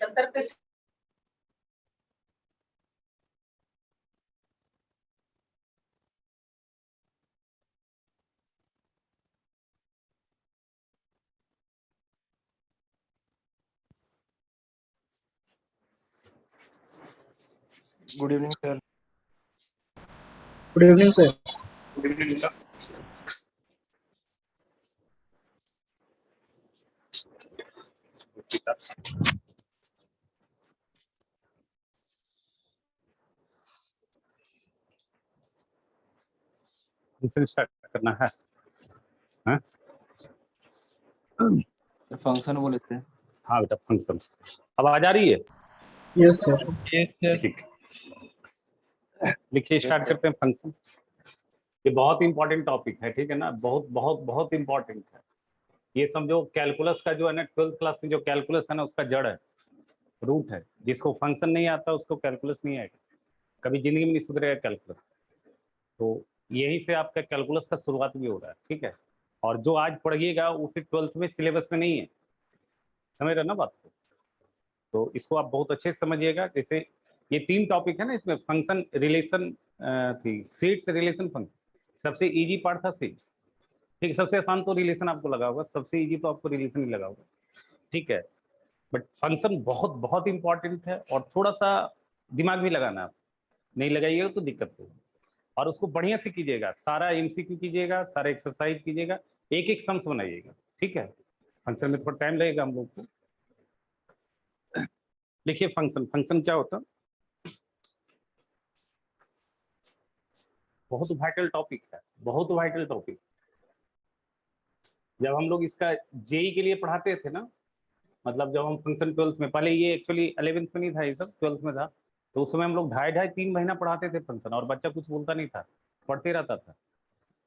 अंतर पे good evening sir. Good evening sir. Good evening sir. Function start करना है। हाँ फंक्शन बोले थे। हाँ बेटा फंक्शन आवाज आ रही है? Yes sir. ठीक लिखिए, स्टार्ट करते हैं फंक्शन। ये बहुत इंपॉर्टेंट टॉपिक है, ठीक है ना, बहुत बहुत बहुत इंपॉर्टेंट है। ये समझो कैलकुलस का जो है ना, 12th क्लास में जो कैलकुलस है ना, उसका जड़ है, रूट है। जिसको फंक्शन नहीं आता उसको कैलकुलस नहीं आएगा, कभी जिंदगी में नहीं सुधरेगा कैलकुलस। तो यही से आपका कैलकुलस का शुरुआत भी हो रहा है, ठीक है। और जो आज पढ़िएगा वो फिर 12th में सिलेबस में नहीं है, समझ रहे ना बात को। तो इसको आप बहुत अच्छे से समझिएगा। जैसे ये 3 टॉपिक है ना, इसमें फंक्शन, रिलेशन थी, सेट्स, रिलेशन, फंक्शन। सबसे इजी पार्ट था सेट्स, ठीक है। सबसे आसान तो रिलेशन आपको लगा होगा, सबसे इजी तो आपको रिलेशन ही लगा होगा, ठीक है। बट फंक्शन बहुत बहुत इंपॉर्टेंट है और थोड़ा सा दिमाग भी लगाना, आप नहीं लगाइएगा तो दिक्कत होगी। और उसको बढ़िया से कीजिएगा, सारा एमसीक्यू कीजिएगा, सारा एक्सरसाइज कीजिएगा, एक एक सम्स बनाइएगा, ठीक है। फंक्शन में थोड़ा टाइम लगेगा हम लोग को। देखिए फंक्शन, फंक्शन क्या होता है, बहुत वाइटल टॉपिक है, बहुत वाइटल टॉपिक। जब हम लोग इसका जेई के लिए पढ़ाते थे ना, मतलब जब हम फंक्शन 12th में, पहले ये एक्चुअली 11th में नहीं था, ये सब 12th में था। तो उस समय हम लोग 2.5-3 महीना पढ़ाते थे फंक्शन, और बच्चा कुछ बोलता नहीं था, पढ़ते रहता था।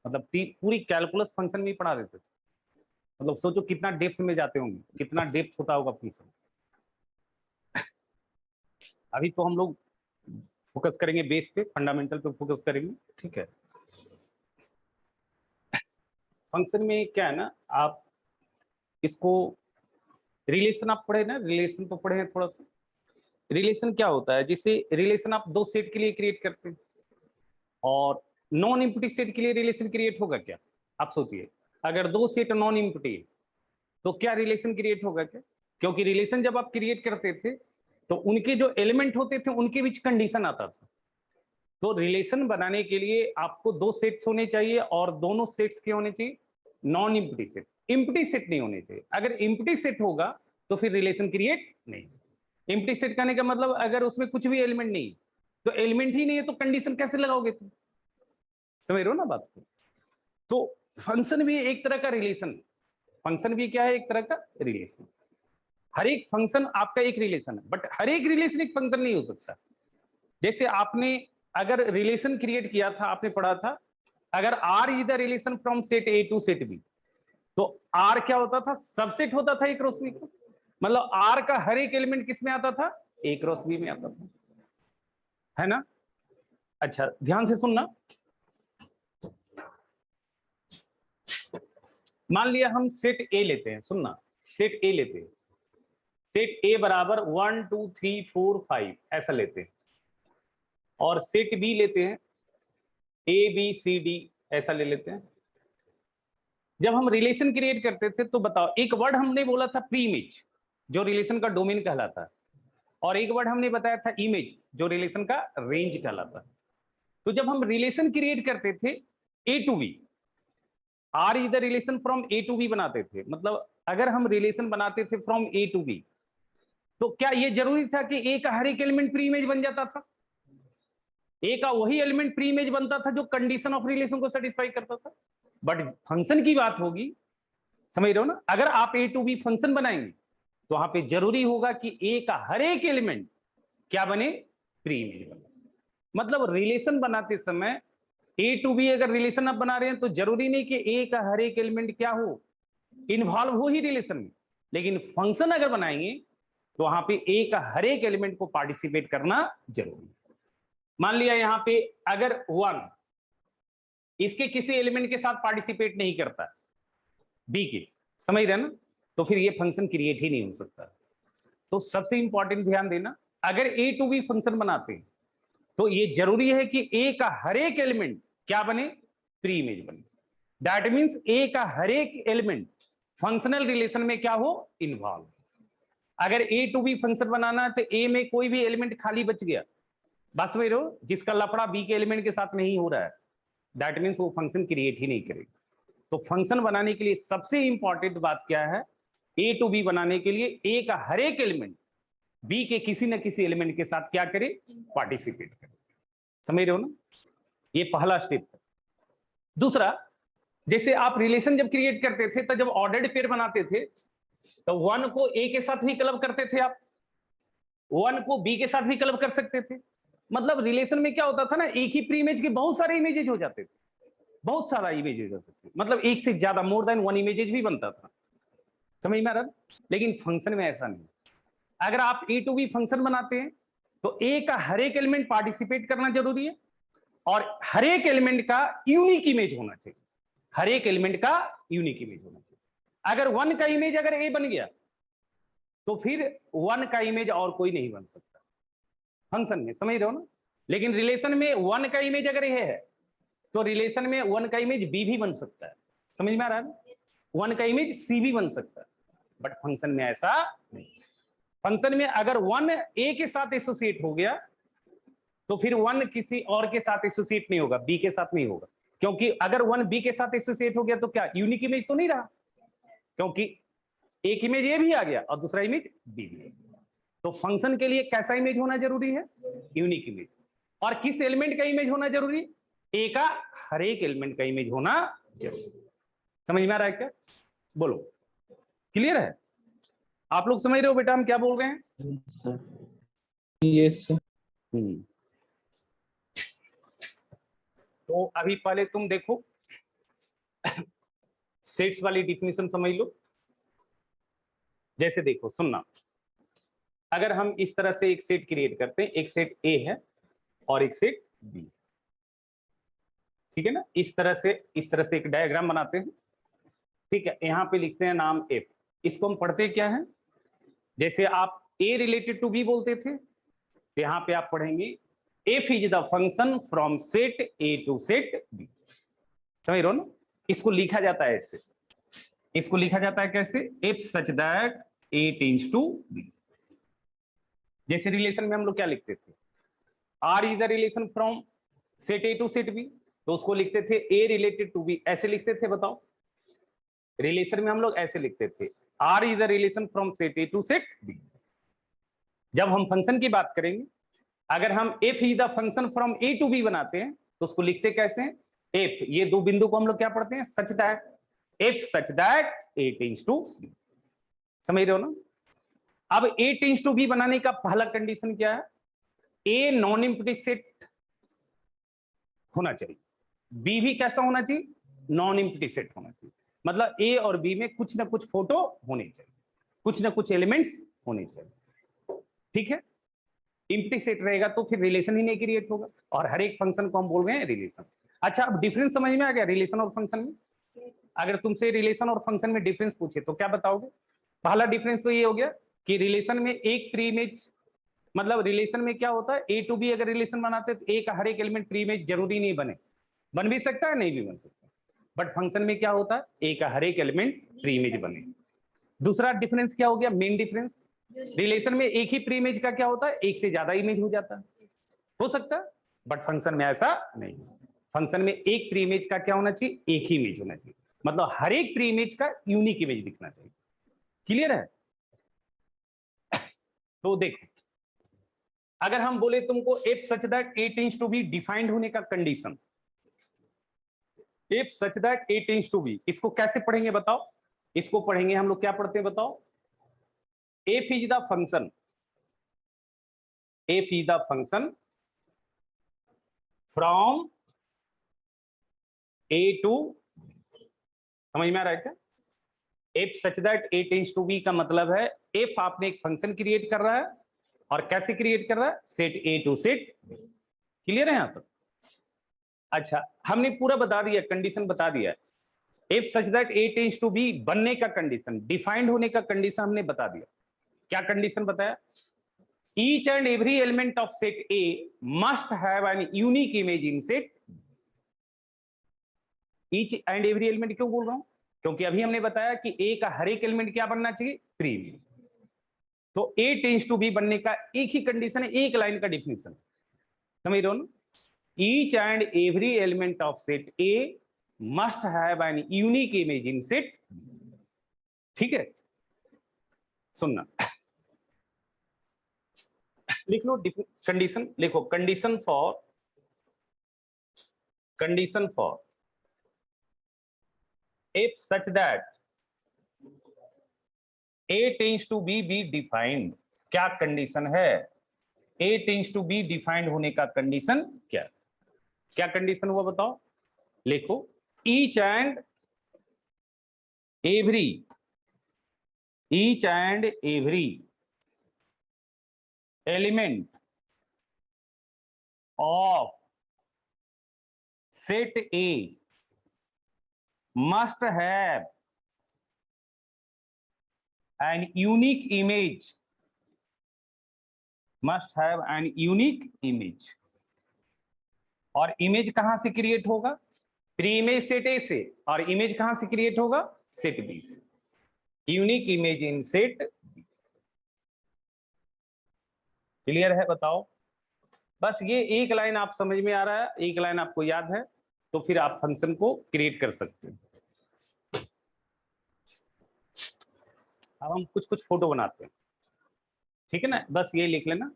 मतलब पूरी कैलकुलस फंक्शन में ही पढ़ा देते थे। मतलब सोचो कितना डेप्थ में जाते होंगे, कितना डेप्थ होता होगा फंक्शन। अभी तो हम लोग फोकस करेंगे बेस पे, फंडामेंटल पे फोकस करेंगे, ठीक है। फंक्शन में क्या है ना, आप इसको रिलेशन आप पढ़े ना, रिलेशन तो पढ़े हैं थोड़ा सा। रिलेशन क्या होता है, जिसे रिलेशन आप 2 सेट के लिए क्रिएट करते हैं, और नॉन इम्पटी सेट के लिए रिलेशन क्रिएट होगा क्या? आप सोचिए, अगर 2 सेट नॉन इम्पटी है तो क्या रिलेशन क्रिएट होगा क्या? क्योंकि रिलेशन जब आप क्रिएट करते थे तो उनके जो एलिमेंट होते थे उनके बीच कंडीशन आता था। तो रिलेशन बनाने के लिए आपको 2 सेट्स होने चाहिए, और दोनों सेट्स के होने चाहिए non empty set, empty set नहीं होने चाहिए। अगर इम्पटी सेट होगा तो फिर रिलेशन क्रिएट नहीं। इम्पटी सेट करने का मतलब अगर उसमें कुछ भी एलिमेंट नहीं, तो एलिमेंट ही नहीं है तो कंडीशन कैसे लगाओगे तुम? समझ रहे हो ना बात को। तो फंक्शन भी एक तरह का रिलेशन, फंक्शन भी क्या है, एक तरह का रिलेशन। हर एक फंक्शन आपका एक रिलेशन है, बट हर एक रिलेशन एक फंक्शन नहीं हो सकता। जैसे आपने अगर रिलेशन क्रिएट किया था, आपने पढ़ा था, अगर R is the relation from set A to set B, तो आर क्या होता था, सबसेट होता था ए क्रॉस बी का। मतलब आर का हर एक एलिमेंट किस में आता था, ए क्रॉस बी में आता था, है ना। अच्छा ध्यान से सुनना, मान लिया हम सेट ए लेते हैं, सुनना, सेट ए लेते हैं, सेट ए बराबर 1 2 3 4 5 ऐसा लेते हैं, और सेट बी लेते हैं ए बी सी डी ऐसा ले लेते हैं। जब हम रिलेशन क्रिएट करते थे तो बताओ, एक वर्ड हमने बोला था प्री इमेज, जो रिलेशन का डोमेन कहलाता है, और एक वर्ड हमने बताया था इमेज, जो रिलेशन का रेंज कहलाता है। तो जब हम रिलेशन क्रिएट करते थे A to B, or is the relation from A to B बनाते थे, मतलब अगर हम रिलेशन बनाते थे फ्रॉम ए टू बी, तो क्या ये जरूरी था कि ए का हर एक एलिमेंट प्री इमेज बन जाता था? ए का वही एलिमेंट प्री इमेज बनता था जो कंडीशन ऑफ रिलेशन को सेटिस्फाई करता था। बट फंक्शन की बात होगी, समझ रहे हो ना, अगर आप ए टू बी फंक्शन बनाएंगे तो वहां पे जरूरी होगा कि ए का हर एक एलिमेंट क्या बने, प्री इमेज बने। मतलब रिलेशन बनाते समय ए टू बी अगर रिलेशन आप बना रहे हैं तो जरूरी नहीं कि ए का हर एक एलिमेंट क्या हो, इन्वॉल्व हो ही रिलेशन में। लेकिन फंक्शन अगर बनाएंगे तो वहां पे ए का हर एक एलिमेंट को पार्टिसिपेट करना जरूरी है। मान लिया यहां पे अगर 1 इसके किसी एलिमेंट के साथ पार्टिसिपेट नहीं करता बी के, समझ रहे ना, तो फिर ये फंक्शन क्रिएट ही नहीं हो सकता। तो सबसे इंपॉर्टेंट ध्यान देना, अगर ए टू बी फंक्शन बनाते हैं तो ये जरूरी है कि ए का हर एक एलिमेंट क्या बने, प्री इमेज बने। दैट मींस ए का हर एक एलिमेंट फंक्शनल रिलेशन में क्या हो, इन्वॉल्व। अगर ए टू बी फंक्शन बनाना है तो ए में कोई भी एलिमेंट खाली बच गया, बस वही रहो, जिसका लफड़ा बी के एलिमेंट के साथ नहीं हो रहा है, दैट मींस वो फंक्शन क्रिएट ही नहीं करेगा। तो फंक्शन बनाने के लिए सबसे इंपॉर्टेंट बात क्या है, ए टू बी बनाने के लिए ए का हर एक एलिमेंट बी के किसी न किसी एलिमेंट के साथ क्या करे, पार्टिसिपेट करे। समझ रहे हो ना, ये पहला स्टेप है। दूसरा, जैसे आप रिलेशन जब क्रिएट करते थे तो जब ऑर्डर्ड पेयर बनाते थे तो वन को ए के साथ भी क्लब करते थे, आप वन को बी के साथ भी क्लब कर सकते थे। मतलब रिलेशन में क्या होता था ना, एक ही प्री इमेज के बहुत सारे इमेजेस हो जाते थे, बहुत सारा इमेजेस हो सकते, मतलब एक से ज्यादा, मोर देन वन इमेजेस भी बनता था। समझ में आ रहा? लेकिन फंक्शन में ऐसा नहीं। अगर आप ए टू बी फंक्शन बनाते हैं तो ए का हर एक एलिमेंट पार्टिसिपेट करना जरूरी है और हर एक एलिमेंट का यूनिक इमेज होना चाहिए, हर एक एलिमेंट का यूनिक इमेज होना चाहिए। अगर वन का इमेज अगर ए बन गया तो फिर वन का इमेज और कोई नहीं बन सकता फंक्शन में। समझ रहे हो ना? लेकिन रिलेशन में वन का इमेज अगर ये है तो रिलेशन में वन का इमेज बी भी बन सकता है। समझ में आ रहा है? वन का इमेज सी भी बन सकता है, बट फंक्शन में ऐसा नहीं। फंक्शन में अगर वन ए के साथ एसोसिएट हो गया तो फिर वन किसी और के साथ एसोसिएट नहीं होगा, बी के साथ नहीं होगा, क्योंकि अगर वन बी के साथ एसोसिएट हो गया तो क्या यूनिक इमेज तो नहीं रहा, क्योंकि एक इमेज ए भी आ गया और दूसरा इमेज बी भी। तो फंक्शन के लिए कैसा इमेज होना जरूरी है, यूनिक इमेज। और किस एलिमेंट का इमेज होना जरूरी, ए का हर एक एलिमेंट का इमेज होना जरूरी। समझ में आ रहा है क्या? बोलो, क्लियर है? आप लोग समझ रहे हो बेटा हम क्या बोल रहे हैं? Yes sir. तो अभी पहले तुम देखो सेट्स वाली डिफिनेशन समझ लो। जैसे देखो, सुनना, अगर हम इस तरह से एक सेट क्रिएट करते हैं, एक सेट ए है और एक सेट बी, ठीक है ना, इस तरह से एक डायग्राम बनाते हैं, ठीक है। यहाँ पे लिखते हैं नाम एफ, इसको हम पढ़ते क्या है, जैसे आप ए रिलेटेड टू बी बोलते थे, तो यहाँ पे आप पढ़ेंगे F is the function from set A to set B. समझ रहे हो ना? इसको लिखा जाता है ऐसे, इसको लिखा जाता है कैसे, F such that A tends to B. जैसे रिलेशन में हम लोग क्या लिखते थे, R is the relation from set A to set B, तो उसको लिखते थे ए रिलेटेड टू बी, ऐसे लिखते थे। बताओ, रिलेशन में हम लोग ऐसे लिखते थे, R is the relation from set A to set B. जब हम फंक्शन की बात करेंगे, अगर हम F is the function from A to B बनाते हैं तो उसको लिखते कैसे हैं, एफ, ये दो बिंदु को हम लोग क्या पढ़ते हैं, such that, F such that A tends to B. समझ रहे हो ना? अब ए टेंड्स टू बी बनाने का पहला कंडीशन क्या है, ए नॉन एम्प्टी सेट होना चाहिए, बी भी कैसा होना चाहिए, नॉन एम्प्टी सेट होना चाहिए। मतलब ए और बी में कुछ ना कुछ फोटो होने चाहिए, कुछ ना कुछ एलिमेंट्स होने चाहिए, ठीक है। एम्प्टी सेट रहेगा तो फिर रिलेशन ही नहीं क्रिएट होगा, और हर एक फंक्शन को हम बोल रहे हैं रिलेशन। अच्छा, अब डिफरेंस समझ में आ गया रिलेशन और फंक्शन में? अगर तुमसे रिलेशन और फंक्शन में डिफरेंस पूछे तो क्या बताओगे? पहला डिफरेंस तो ये हो गया कि रिलेशन में एक प्री इमेज, मतलब रिलेशन में क्या होता है, ए टू बी अगर रिलेशन बनाते तो ए का हर एक एलिमेंट प्री इमेज जरूरी नहीं बने, बन भी सकता है, नहीं भी बन सकता। बट फंक्शन में क्या होता है, ए का हर एक एलिमेंट प्री इमेज बने। दूसरा डिफरेंस क्या हो गया, मेन डिफरेंस, रिलेशन में एक ही प्री इमेज का क्या होता है, एक से ज्यादा इमेज हो जाता है, हो सकता है, बट फंक्शन में ऐसा नहीं। फंक्शन में एक प्री इमेज का क्या होना चाहिए, एक ही इमेज होना चाहिए, मतलब हर एक प्री इमेज का यूनिक इमेज दिखना चाहिए। क्लियर है? तो देखो, अगर हम बोले तुमको F such that A tends to B defined होने का condition, F such that A tends to B, इसको कैसे पढ़ेंगे बताओ? इसको पढ़ेंगे हम लोग, क्या पढ़ते हैं बताओ, F is the function, F is the function from A to, समझ में आ रहा है क्या? F such that A tends to B का मतलब है एफ आपने एक फंक्शन क्रिएट कर रहा है, और कैसे क्रिएट कर रहा है, set A to set B. Clear है यहां तक? अच्छा, हमने पूरा बता दिया, कंडीशन बता दिया, F such that A tends to B बनने का कंडीशन, डिफाइंड होने का कंडीशन हमने बता दिया। क्या कंडीशन बताया? Each and every element of set A must have an unique image in set. Each and every element क्यों बोल रहा हूं? क्योंकि अभी हमने बताया कि ए का हर एक एलिमेंट क्या बनना चाहिए? Pre image. तो ए टेंड्स टू बी बनने का एक ही कंडीशन है, एक लाइन का डिफिनेशन, समझ रहे हो ना? Each and every element of set A must have an unique image in set. ठीक है, सुनना, लिख लो कंडीशन, लिखो condition for if such that a tends to b be defined। क्या कंडीशन है? a tends to b defined होने का condition क्या? क्या कंडीशन हुआ बताओ? लिखो each and every element of set A must have an unique image, और इमेज कहां से क्रिएट होगा? प्री इमेज सेट ए से, और इमेज कहां से क्रिएट होगा? सेट बी से। Unique image in set. Clear है? बताओ। बस ये एक लाइन आप समझ में आ रहा है, एक लाइन आपको याद है, तो फिर आप फंक्शन को क्रिएट कर सकते हैं। अब हम कुछ कुछ फोटो बनाते हैं, ठीक है ना? बस ये लिख लेना,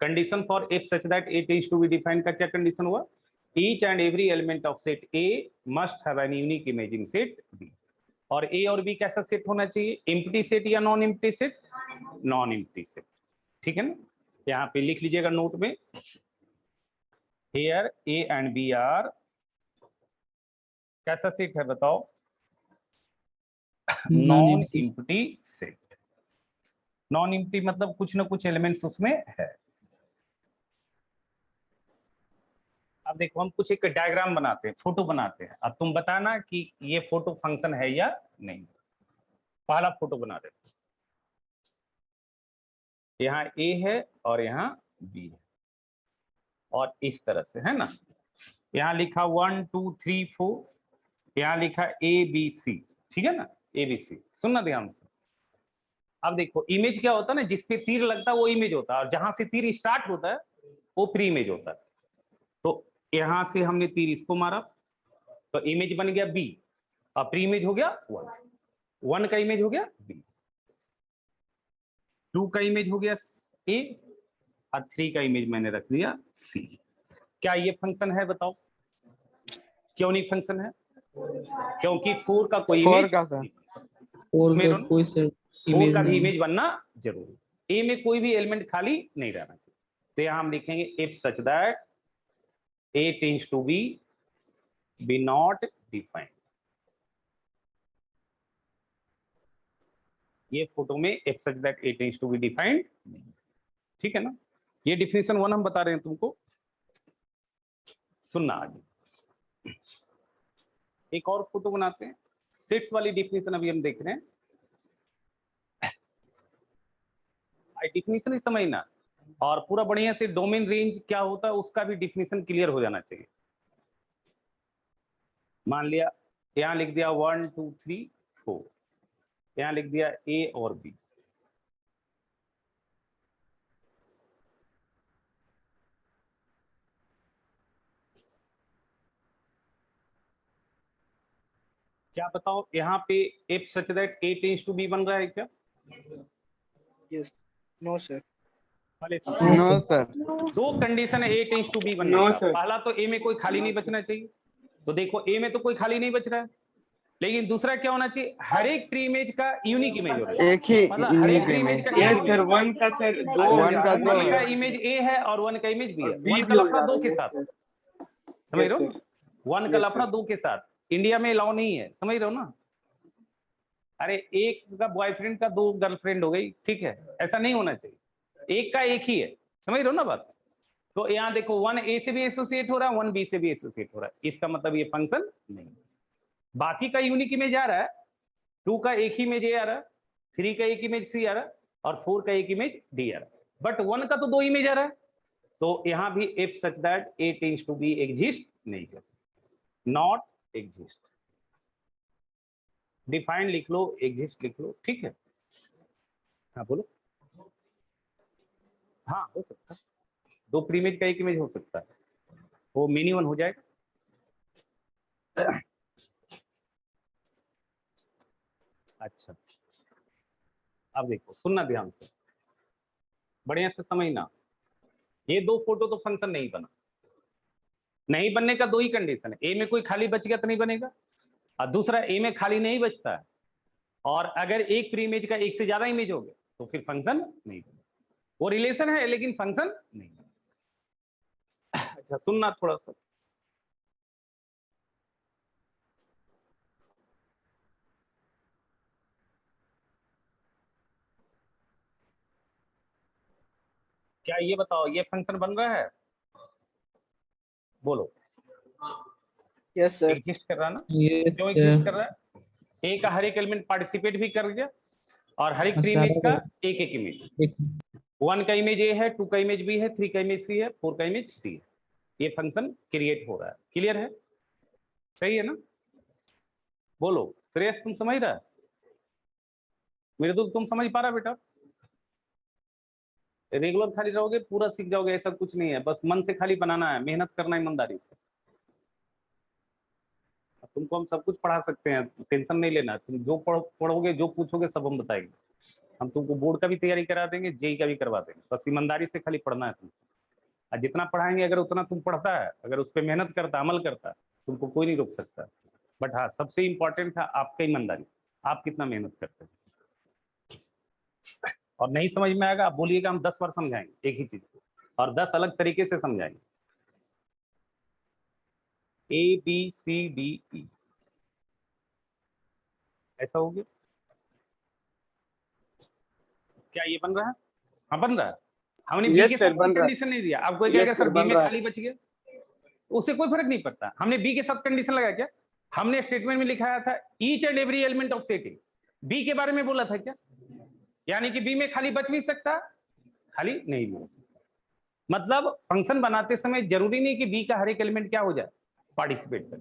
condition for if such that A tends to B defined का क्या कंडीशन हुआ? Each and every element of set A must have an unique image in set B. और ए और बी कैसा सेट होना चाहिए? एम्प्टी सेट या non empty set? Non empty set. ठीक है ना? यहाँ पे लिख लीजिएगा नोट में, here A and B are कैसा सेट है बताओ? Non empty set. Non empty मतलब कुछ ना कुछ एलिमेंट्स उसमें है। अब देखो हम कुछ एक डायग्राम बनाते हैं, फोटो बनाते हैं, अब तुम बताना कि ये फोटो फंक्शन है या नहीं। पहला फोटो बना रहे, यहाँ ए है और यहाँ बी है, और इस तरह से है ना। यहाँ लिखा 1 2 3 4, यहाँ लिखा ABC, ठीक है ना? ABC, सुनना ध्यान से। अब देखो इमेज क्या होता है ना, जिस पे तीर लगता है वो इमेज होता है, और जहां से तीर स्टार्ट होता है वो प्री इमेज होता है। तो यहां से हमने तीर इसको मारा तो इमेज बन गया B, और प्री इमेज हो गया 1 का इमेज हो गया B, 2 का इमेज हो गया A, और 3 का इमेज मैंने रख दिया C। क्या ये फंक्शन है बताओ? क्यों नहीं फंक्शन है? क्योंकि 4 का कोई इमेज, 4 का भी इमेज बनना जरूरी। ए में कोई भी एलिमेंट खाली नहीं रहना चाहिए। तो यहां हम लिखेंगे if such that A tends to B not defined. ये फोटो में if such that A tends to B defined नहीं, ठीक है ना? ये डिफिनेशन 1 हम बता रहे हैं तुमको, सुनना आगे। एक और फोटो बनाते हैं, सेट्स वाली डिफिनेशन अभी हम देख रहे हैं। डिफिनेशन ही समझना, और पूरा बढ़िया से डोमेन रेंज क्या होता है उसका भी डिफिनेशन क्लियर हो जाना चाहिए। मान लिया यहां लिख दिया 1 2 3 4, यहां लिख दिया ए और बी। क्या बताओ यहाँ पे if such that A tends to B बन रहा है क्या? Yes, no sir. No sir. दो कंडीशन है ए टेंड्स टू बी बनने का। पहला तो ए में कोई खाली नहीं बचना चाहिए, तो देखो ए में तो कोई खाली नहीं बच रहा है, लेकिन दूसरा क्या होना चाहिए? हर एक प्री इमेज का यूनिक इमेज होना चाहिए, एक ही मतलब हर एक प्री इमेज का यस सर, 1 का सर 2 1 का इमेज ए है और 1 का इमेज बी है। 1 का लफड़ा 2 के साथ, समझ रहे हो? 1 का लफड़ा 2 के साथ इंडिया में अलाउ नहीं है, समझ रहे हो ना? अरे एक का बॉयफ्रेंड का 2 गर्लफ्रेंड हो गई, ठीक है? ऐसा नहीं होना चाहिए, एक का एक ही है, समझ रहे हो ना बात? तो यहाँ देखो 1 ए से भी एसोसिएट हो रहा है, 1 बी से भी एसोसिएट हो रहा है, इसका मतलब ये फंक्शन नहीं। बाकी का यूनिक इमेज आ रहा है, 2 का एक ही इमेज ए आ रहा है, 3 का एक इमेज सी आ रहा है, और 4 का एक इमेज डी आ रहा है, बट 1 का तो 2 इमेज आ रहा है, तो यहां भी if such that A tends to B exist नहीं कर, नॉट एग्जिस्ट। डिफाइन लिख लो, एग्जिस्ट लिख लो, ठीक है। हाँ बोलो। हाँ हो सकता है, 2 प्रीमेज का एक इमेज हो सकता है, वो मिनी वन हो जाएगा। अच्छा अब देखो, सुनना ध्यान से, बढ़िया से समझना। ये 2 फोटो तो फंक्शन नहीं बना, नहीं बनने का 2 ही कंडीशन है, ए में कोई खाली बच गया तो नहीं बनेगा, और दूसरा ए में खाली नहीं बचता है, और अगर एक प्री इमेज का एक से ज्यादा इमेज हो गया तो फिर फंक्शन नहीं बनेगा। वो रिलेशन है लेकिन फंक्शन नहीं। अच्छा सुनना थोड़ा सा, क्या ये बताओ ये फंक्शन बन रहा है? बोलो। Yes sir. एग्जिस्ट कर रहा है ना? ये क्यों एग्जिस्ट कर रहा है? ए का हर एक एलिमेंट पार्टिसिपेट भी कर गया, और हर एक प्री इमेज का एक एक इमेज, 1 का इमेज ए है, 2 का इमेज बी है, 3 का इमेज सी है, 4 का इमेज डी है, ये फंक्शन क्रिएट हो रहा है। क्लियर है? सही है ना? बोलो श्रेयस, तुम समझ रहा है? मेरे तो तुम समझ पा रहा बेटा? रेगुलर खाली रहोगे पूरा सीख जाओगे, ऐसा कुछ नहीं है, बस मन से खाली बनाना है, मेहनत करना है ईमानदारी से। तुमको हम सब कुछ पढ़ा सकते हैं, टेंशन नहीं लेना, तुम जो पढ़ोगे जो पूछोगे सब हम बताएंगे। हम तुमको बोर्ड का भी तैयारी करा देंगे, जेई का भी करवा देंगे, बस ईमानदारी से खाली पढ़ना है तुमको। और जितना पढ़ाएंगे अगर उतना तुम पढ़ता है, अगर उस पर मेहनत करता, अमल करता, तुमको कोई नहीं रोक सकता। बट हाँ सबसे इंपॉर्टेंट है आपका ईमानदारी, आप कितना मेहनत करते हैं। और नहीं समझ में आएगा आप बोलिएगा, हम 10 बार समझाएंगे एक ही चीज को, और 10 अलग तरीके से समझाएंगे। A B C D E ऐसा हो गया। क्या ये बन रहा है? हाँ बन रहा है। हमने बी के साथ कोई कंडीशन नहीं दिया, आपको कहेगा सर बी में खाली बच गया, उससे कोई फर्क नहीं पड़ता। हमने बी के साथ कंडीशन लगाया क्या? हमने स्टेटमेंट में लिखाया था each and every element of set A, B के बारे में बोला था क्या? यानी कि बी में खाली बच भी सकता, खाली नहीं भी हो सकता। मतलब फंक्शन बनाते समय जरूरी नहीं कि बी का हर एक एलिमेंट क्या हो जाए, पार्टिसिपेट कर,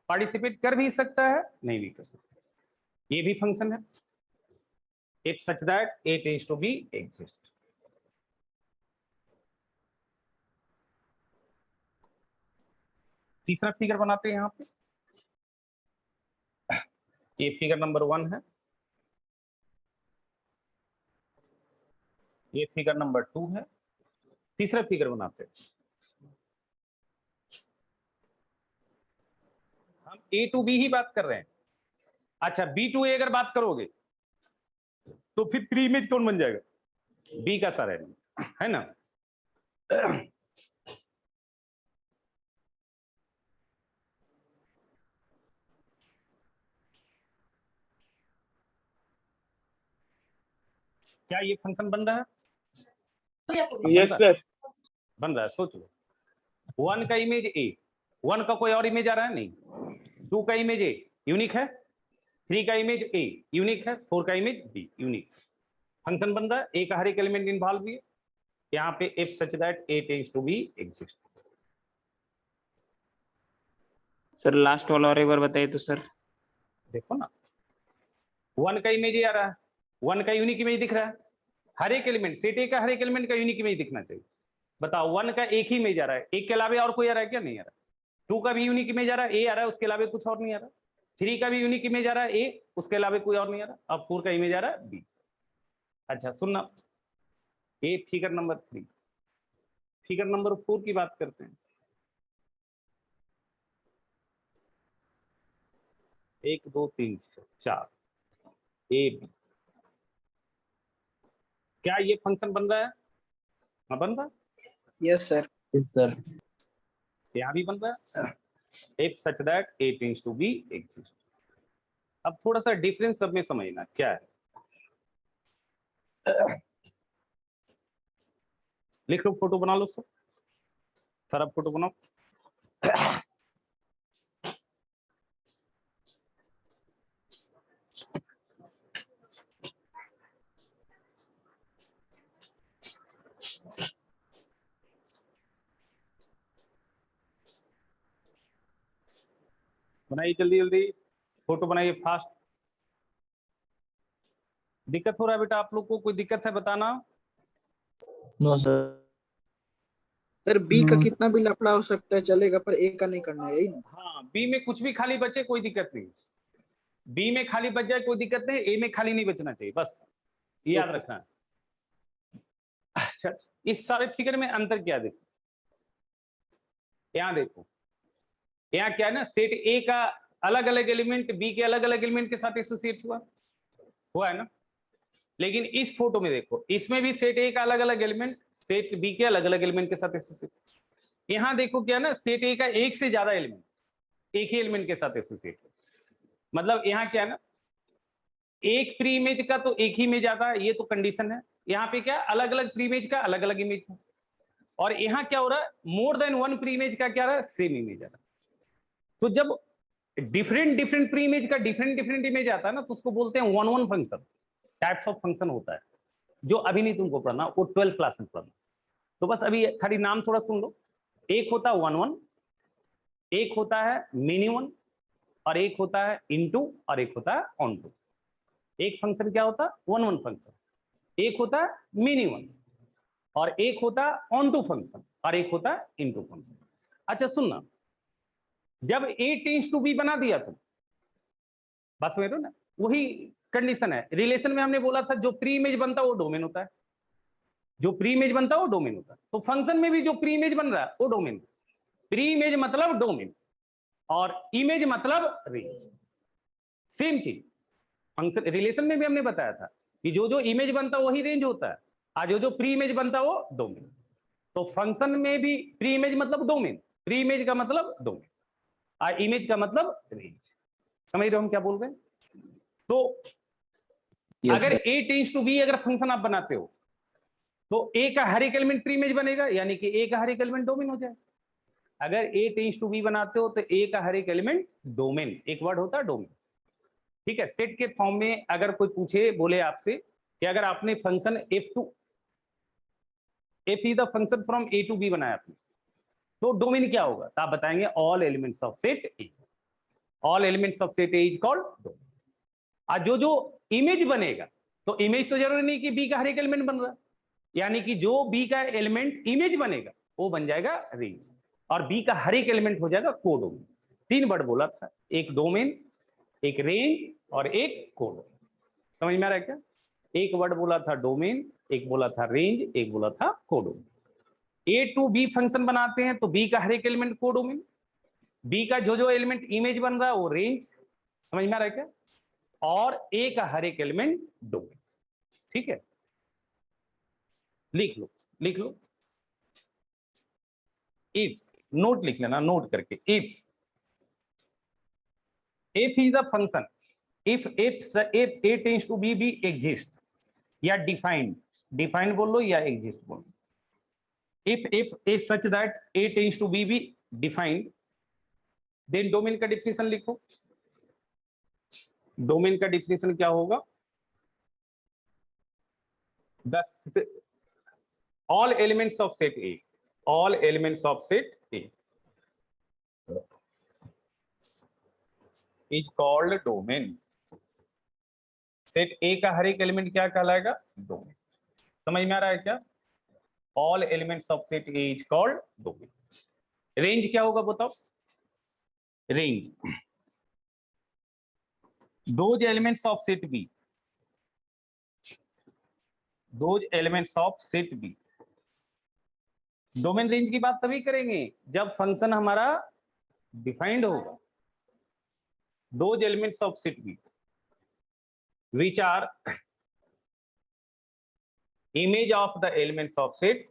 पार्टिसिपेट कर भी सकता है, नहीं भी कर सकता। ये भी फंक्शन है, if such that A tends to B exist. तीसरा फिगर बनाते हैं यहां पे, ये फिगर नंबर 1 है, ये फिगर नंबर 2 है। तीसरा फिगर बनाते हैं, हम ए टू बी ही बात कर रहे हैं। अच्छा बी टू ए अगर बात करोगे तो फिर प्री इमेज कौन बन जाएगा? बी का सारा एलिमेंट, है ना? क्या ये फंक्शन बन रहा है? Yes sir. बन रहा है। सोच लो, 1 का इमेज ए, 1 का कोई और इमेज आ रहा है नहीं, 2 का इमेज ए यूनिक है, 3 का इमेज ए यूनिक है, 4 का इमेज बी यूनिक। फंक्शन बन रहा है, ए का हर एक एलिमेंट इन्वॉल्व भी है, यहाँ पे if such that A tends to B exist. Sir last वाला और एक बार बताइए तो सर। देखो ना, 1 का इमेज आ रहा है, 1 का यूनिक इमेज दिख रहा है, हर एक एलिमेंट सेट ए का हर एक एलिमेंट का यूनिक इमेज दिखना चाहिए। बताओ 1 का एक ही इमेज आ रहा है, एक के अलावा और कोई आ रहा है क्या? नहीं आ रहा। 2 का भी यूनिक इमेज आ रहा है, ए आ रहा है, उसके अलावा कुछ और नहीं आ रहा। 3 का भी यूनिक इमेज आ रहा है, ए, उसके अलावा कोई और नहीं आ रहा। अब 4 का इमेज आ रहा है, बी। अच्छा सुनना, ये फिगर नंबर 3, फिगर नंबर 4 की बात करते हैं। 1 2 3 4 ए बी, क्या ये फंक्शन बन रहा है? हाँ बन रहा है। Yes sir. Yes sir. यहाँ भी बन रहा है, if such that A tends to B exist. अब थोड़ा सा डिफरेंस सब में समझना क्या है। लिख लो, फोटो बना लो सब, सारा फोटो बनाओ। बनाइए जल्दी जल्दी, फोटो बनाइए फास्ट। दिक्कत हो रहा है बेटा आप लोग को? कोई दिक्कत है बताना। No sir. सर बी का कितना भी लफड़ा हो सकता है चलेगा, पर ए का नहीं करना है, यही ना? हाँ, बी में कुछ भी खाली बचे कोई दिक्कत नहीं, बी में खाली बच जाए कोई दिक्कत नहीं, ए में खाली नहीं बचना चाहिए, बस ये याद रखना है। अच्छा, इस सारे फिगर में अंतर क्या देखो, यहां देखो, यहाँ क्या है ना, सेट ए का अलग अलग एलिमेंट बी के अलग अलग एलिमेंट के साथ एसोसिएट हुआ है ना। लेकिन इस फोटो में देखो, इसमें भी सेट ए का अलग अलग एलिमेंट सेट बी के अलग अलग एलिमेंट के साथ एसोसिएट। यहां देखो क्या ना, सेट ए का एक से ज्यादा एलिमेंट एक ही एलिमेंट के साथ एसोसिएट, मतलब यहाँ क्या है ना, एक प्री इमेज का तो एक ही इमेज आता है, ये तो कंडीशन है। यहाँ पे क्या, अलग अलग प्री इमेज का अलग अलग इमेज है। और यहाँ क्या हो रहा है, more than one pre image का क्या रहा है, सेम इमेज आ रहा है। तो जब डिफरेंट डिफरेंट प्री इमेज का डिफरेंट डिफरेंट इमेज आता है ना, तो उसको बोलते हैं one one function. Types of function होता है जो अभी नहीं तुमको पढ़ना, वो 12th क्लास में पढ़ना। तो बस अभी खाली नाम थोड़ा सुन लो। एक होता है वन वन, एक होता है मिनी वन, और एक होता है इनटू, और एक होता है ऑन टू। एक फंक्शन क्या होता है, वन वन फंक्शन, एक होता है मिनी वन, और एक होता है ऑन टू फंक्शन, और एक होता है इनटू फंक्शन। अच्छा सुनना, जब ए टेंड्स टू बी बना दिया तुम, बस समझ रहे हो ना, वही कंडीशन है। रिलेशन में हमने बोला था जो प्री इमेज बनता है वो डोमेन होता है, जो प्री इमेज बनता है वो डोमेन होता है। तो फंक्शन में भी जो प्री इमेज बन रहा है वो डोमेन। प्री इमेज मतलब डोमेन, और इमेज मतलब रेंज, सेम चीज। फंक्शन रिलेशन में भी हमने बताया था कि जो जो इमेज बनता है वही रेंज होता है, और जो जो प्री इमेज बनता है वो डोमेन। तो फंक्शन में भी प्री इमेज मतलब डोमेन, प्री इमेज का मतलब डोमेन, और इमेज का मतलब रेंज। समझ रहे हो हम क्या बोल रहे हैं? तो अगर ए टेंड्स टू बी अगर फंक्शन आप बनाते हो, तो ए का हर एक एलिमेंट प्री इमेज बनेगा, यानी कि ए का हर एक एलिमेंट डोमेन हो जाए। अगर ए टेंड्स टू बी बनाते हो तो ए का हर एक एलिमेंट डोमेन, एक वर्ड होता है डोमेन। ठीक है, सेट के फॉर्म में अगर कोई पूछे, बोले आपसे कि अगर आपने function F is the function from A to B बनाया आपने, तो डोमेन क्या होगा, तो आप बताएंगे all elements of set A. All elements of set A is called domain. और जो जो इमेज बनेगा, तो इमेज तो जरूरी नहीं कि बी का हर एक एलिमेंट बन रहा है, यानी कि जो बी का एलिमेंट इमेज बनेगा वो बन जाएगा रेंज, और बी का हर एक एलिमेंट हो जाएगा कोडोमेन। तीन वर्ड बोला था, एक डोमेन, एक रेंज, और एक कोडोमेन। समझ में आ रहा है क्या? एक वर्ड बोला था डोमेन, एक बोला था रेंज, एक बोला था codomain. A to B function बनाते हैं तो बी का हर एक एलिमेंट कोडोमेन, बी का जो जो एलिमेंट इमेज बन रहा है वो रेंज। समझ में आ रहा है क्या? और ए का हर एक एलिमेंट डोमेन। ठीक है, लिख लो लिख लो। इफ, नोट लिख लेना, नोट करके, if is a function, if A tends to B भी एग्जिस्ट, या डिफाइंड, डिफाइंड बोल लो या एग्जिस्ट बोल लो। if is such that a tends to be defined, then domain का डिफिनेशन लिखो। डोमेन का डिफिनेशन क्या होगा, the all elements of set A, all elements of set A is called domain। Set A का हर एक एलिमेंट क्या कहलाएगा, डोमेन। समझ में आ रहा है क्या? All elements of set A is called domain। Range क्या होगा बताओ? Range those elements of set B, those elements of set B। Domain range की बात तभी करेंगे जब फंक्शन हमारा डिफाइंड होगा। those elements of set B which are image of the elements of set,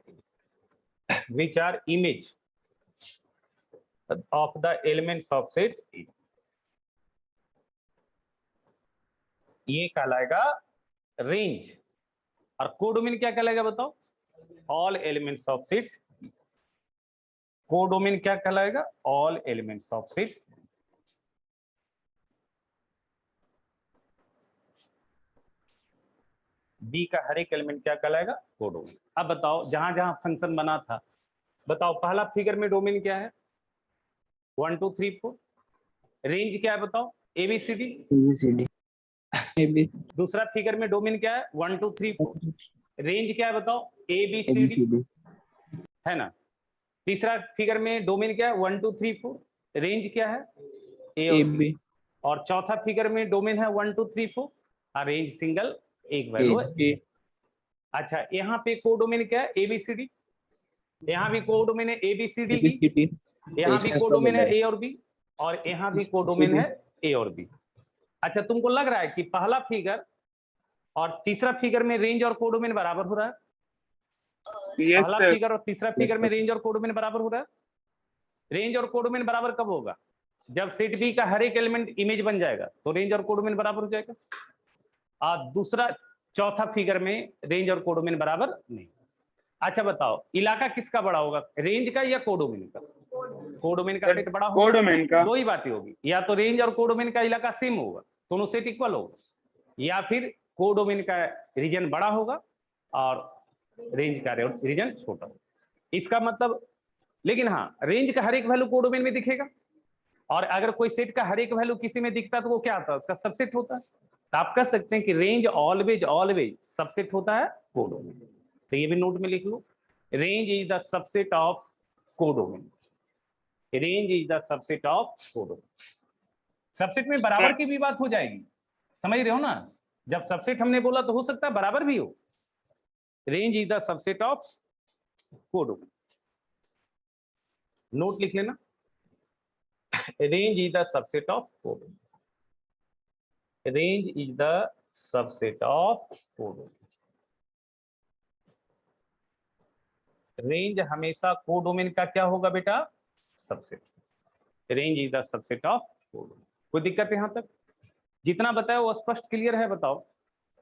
which are image of the elements of set A, ये कहलाएगा range. और कोडोमेन क्या कहलाएगा बताओ? All elements of set. Codomain क्या कहलाएगा? All elements of set. B का हर एक एलिमेंट क्या कहलाएगा? कोडोमेन। अब बताओ, जहां जहां फंक्शन बना था, बताओ पहला फिगर में डोमेन क्या है? 1 2 3 4। रेंज क्या है बताओ, ABCD। ABCD दूसरा फिगर में डोमेन क्या है, 1 2 3 4। रेंज क्या है बताओ, ABCD ABCD है ना। तीसरा फिगर में डोमेन क्या है, 1 2 3 4। रेंज क्या है, A और B। और चौथा फिगर में डोमेन है 1 2 3 4 और रेंज सिंगल एक वैल्यू है। अच्छा, यहाँ पे कोडोमेन क्या है, ABCD। यहाँ भी कोडोमेन है ABCD। यहाँ भी कोडोमेन है A और B, और यहाँ भी कोडोमेन है A और B। अच्छा, तुमको लग रहा है कि पहला फिगर और तीसरा फिगर में रेंज और कोडोमेन बराबर हो रहा है? यस पहला सर। फिगर और तीसरा फिगर में रेंज और कोडोमेन बराबर हो रहा है। रेंज और कोडोमेन बराबर कब होगा, जब सेट बी का हर एक एलिमेंट इमेज बन जाएगा तो रेंज और कोडोमेन बराबर हो जाएगा। और दूसरा चौथा फिगर में रेंज और कोडोमेन बराबर नहीं। अच्छा बताओ, इलाका किसका बड़ा होगा, रेंज का या कोडोमेन का? कोडोमेन का सेट बड़ा होगा। कोडोमेन का। दो ही बातें होगी, या तो रेंज और कोडोमेन का इलाका सेम होगा, दोनों सेट इक्वल होगा, या फिर कोडोमेन का रीजन बड़ा होगा और रेंज का रीजन छोटा होगा। इसका मतलब, लेकिन हाँ, रेंज का हर एक वैल्यू कोडोमेन में दिखेगा, और अगर कोई सेट का हर एक वैल्यू किसी में दिखता है तो वो क्या होता है, उसका सबसेट होता है। तो आप कह सकते हैं कि रेंज ऑलवेज सबसेट होता है कोडोमेन। तो ये भी नोट में लिख लो, range is the subset of codomain. Range is the subset of codomain. Subset में बराबर की भी बात हो जाएगी, समझ रहे हो ना। जब सबसेट हमने बोला तो हो सकता है बराबर भी हो। Range is the subset of codomain, note लिख लेना, range is the subset of codomain. Range is the subset of codomain. Range हमेशा कोडोमेन का क्या होगा बेटा, subset. Range is the subset of codomain. कोई दिक्कत यहां तक? जितना बताया वो स्पष्ट क्लियर है, बताओ।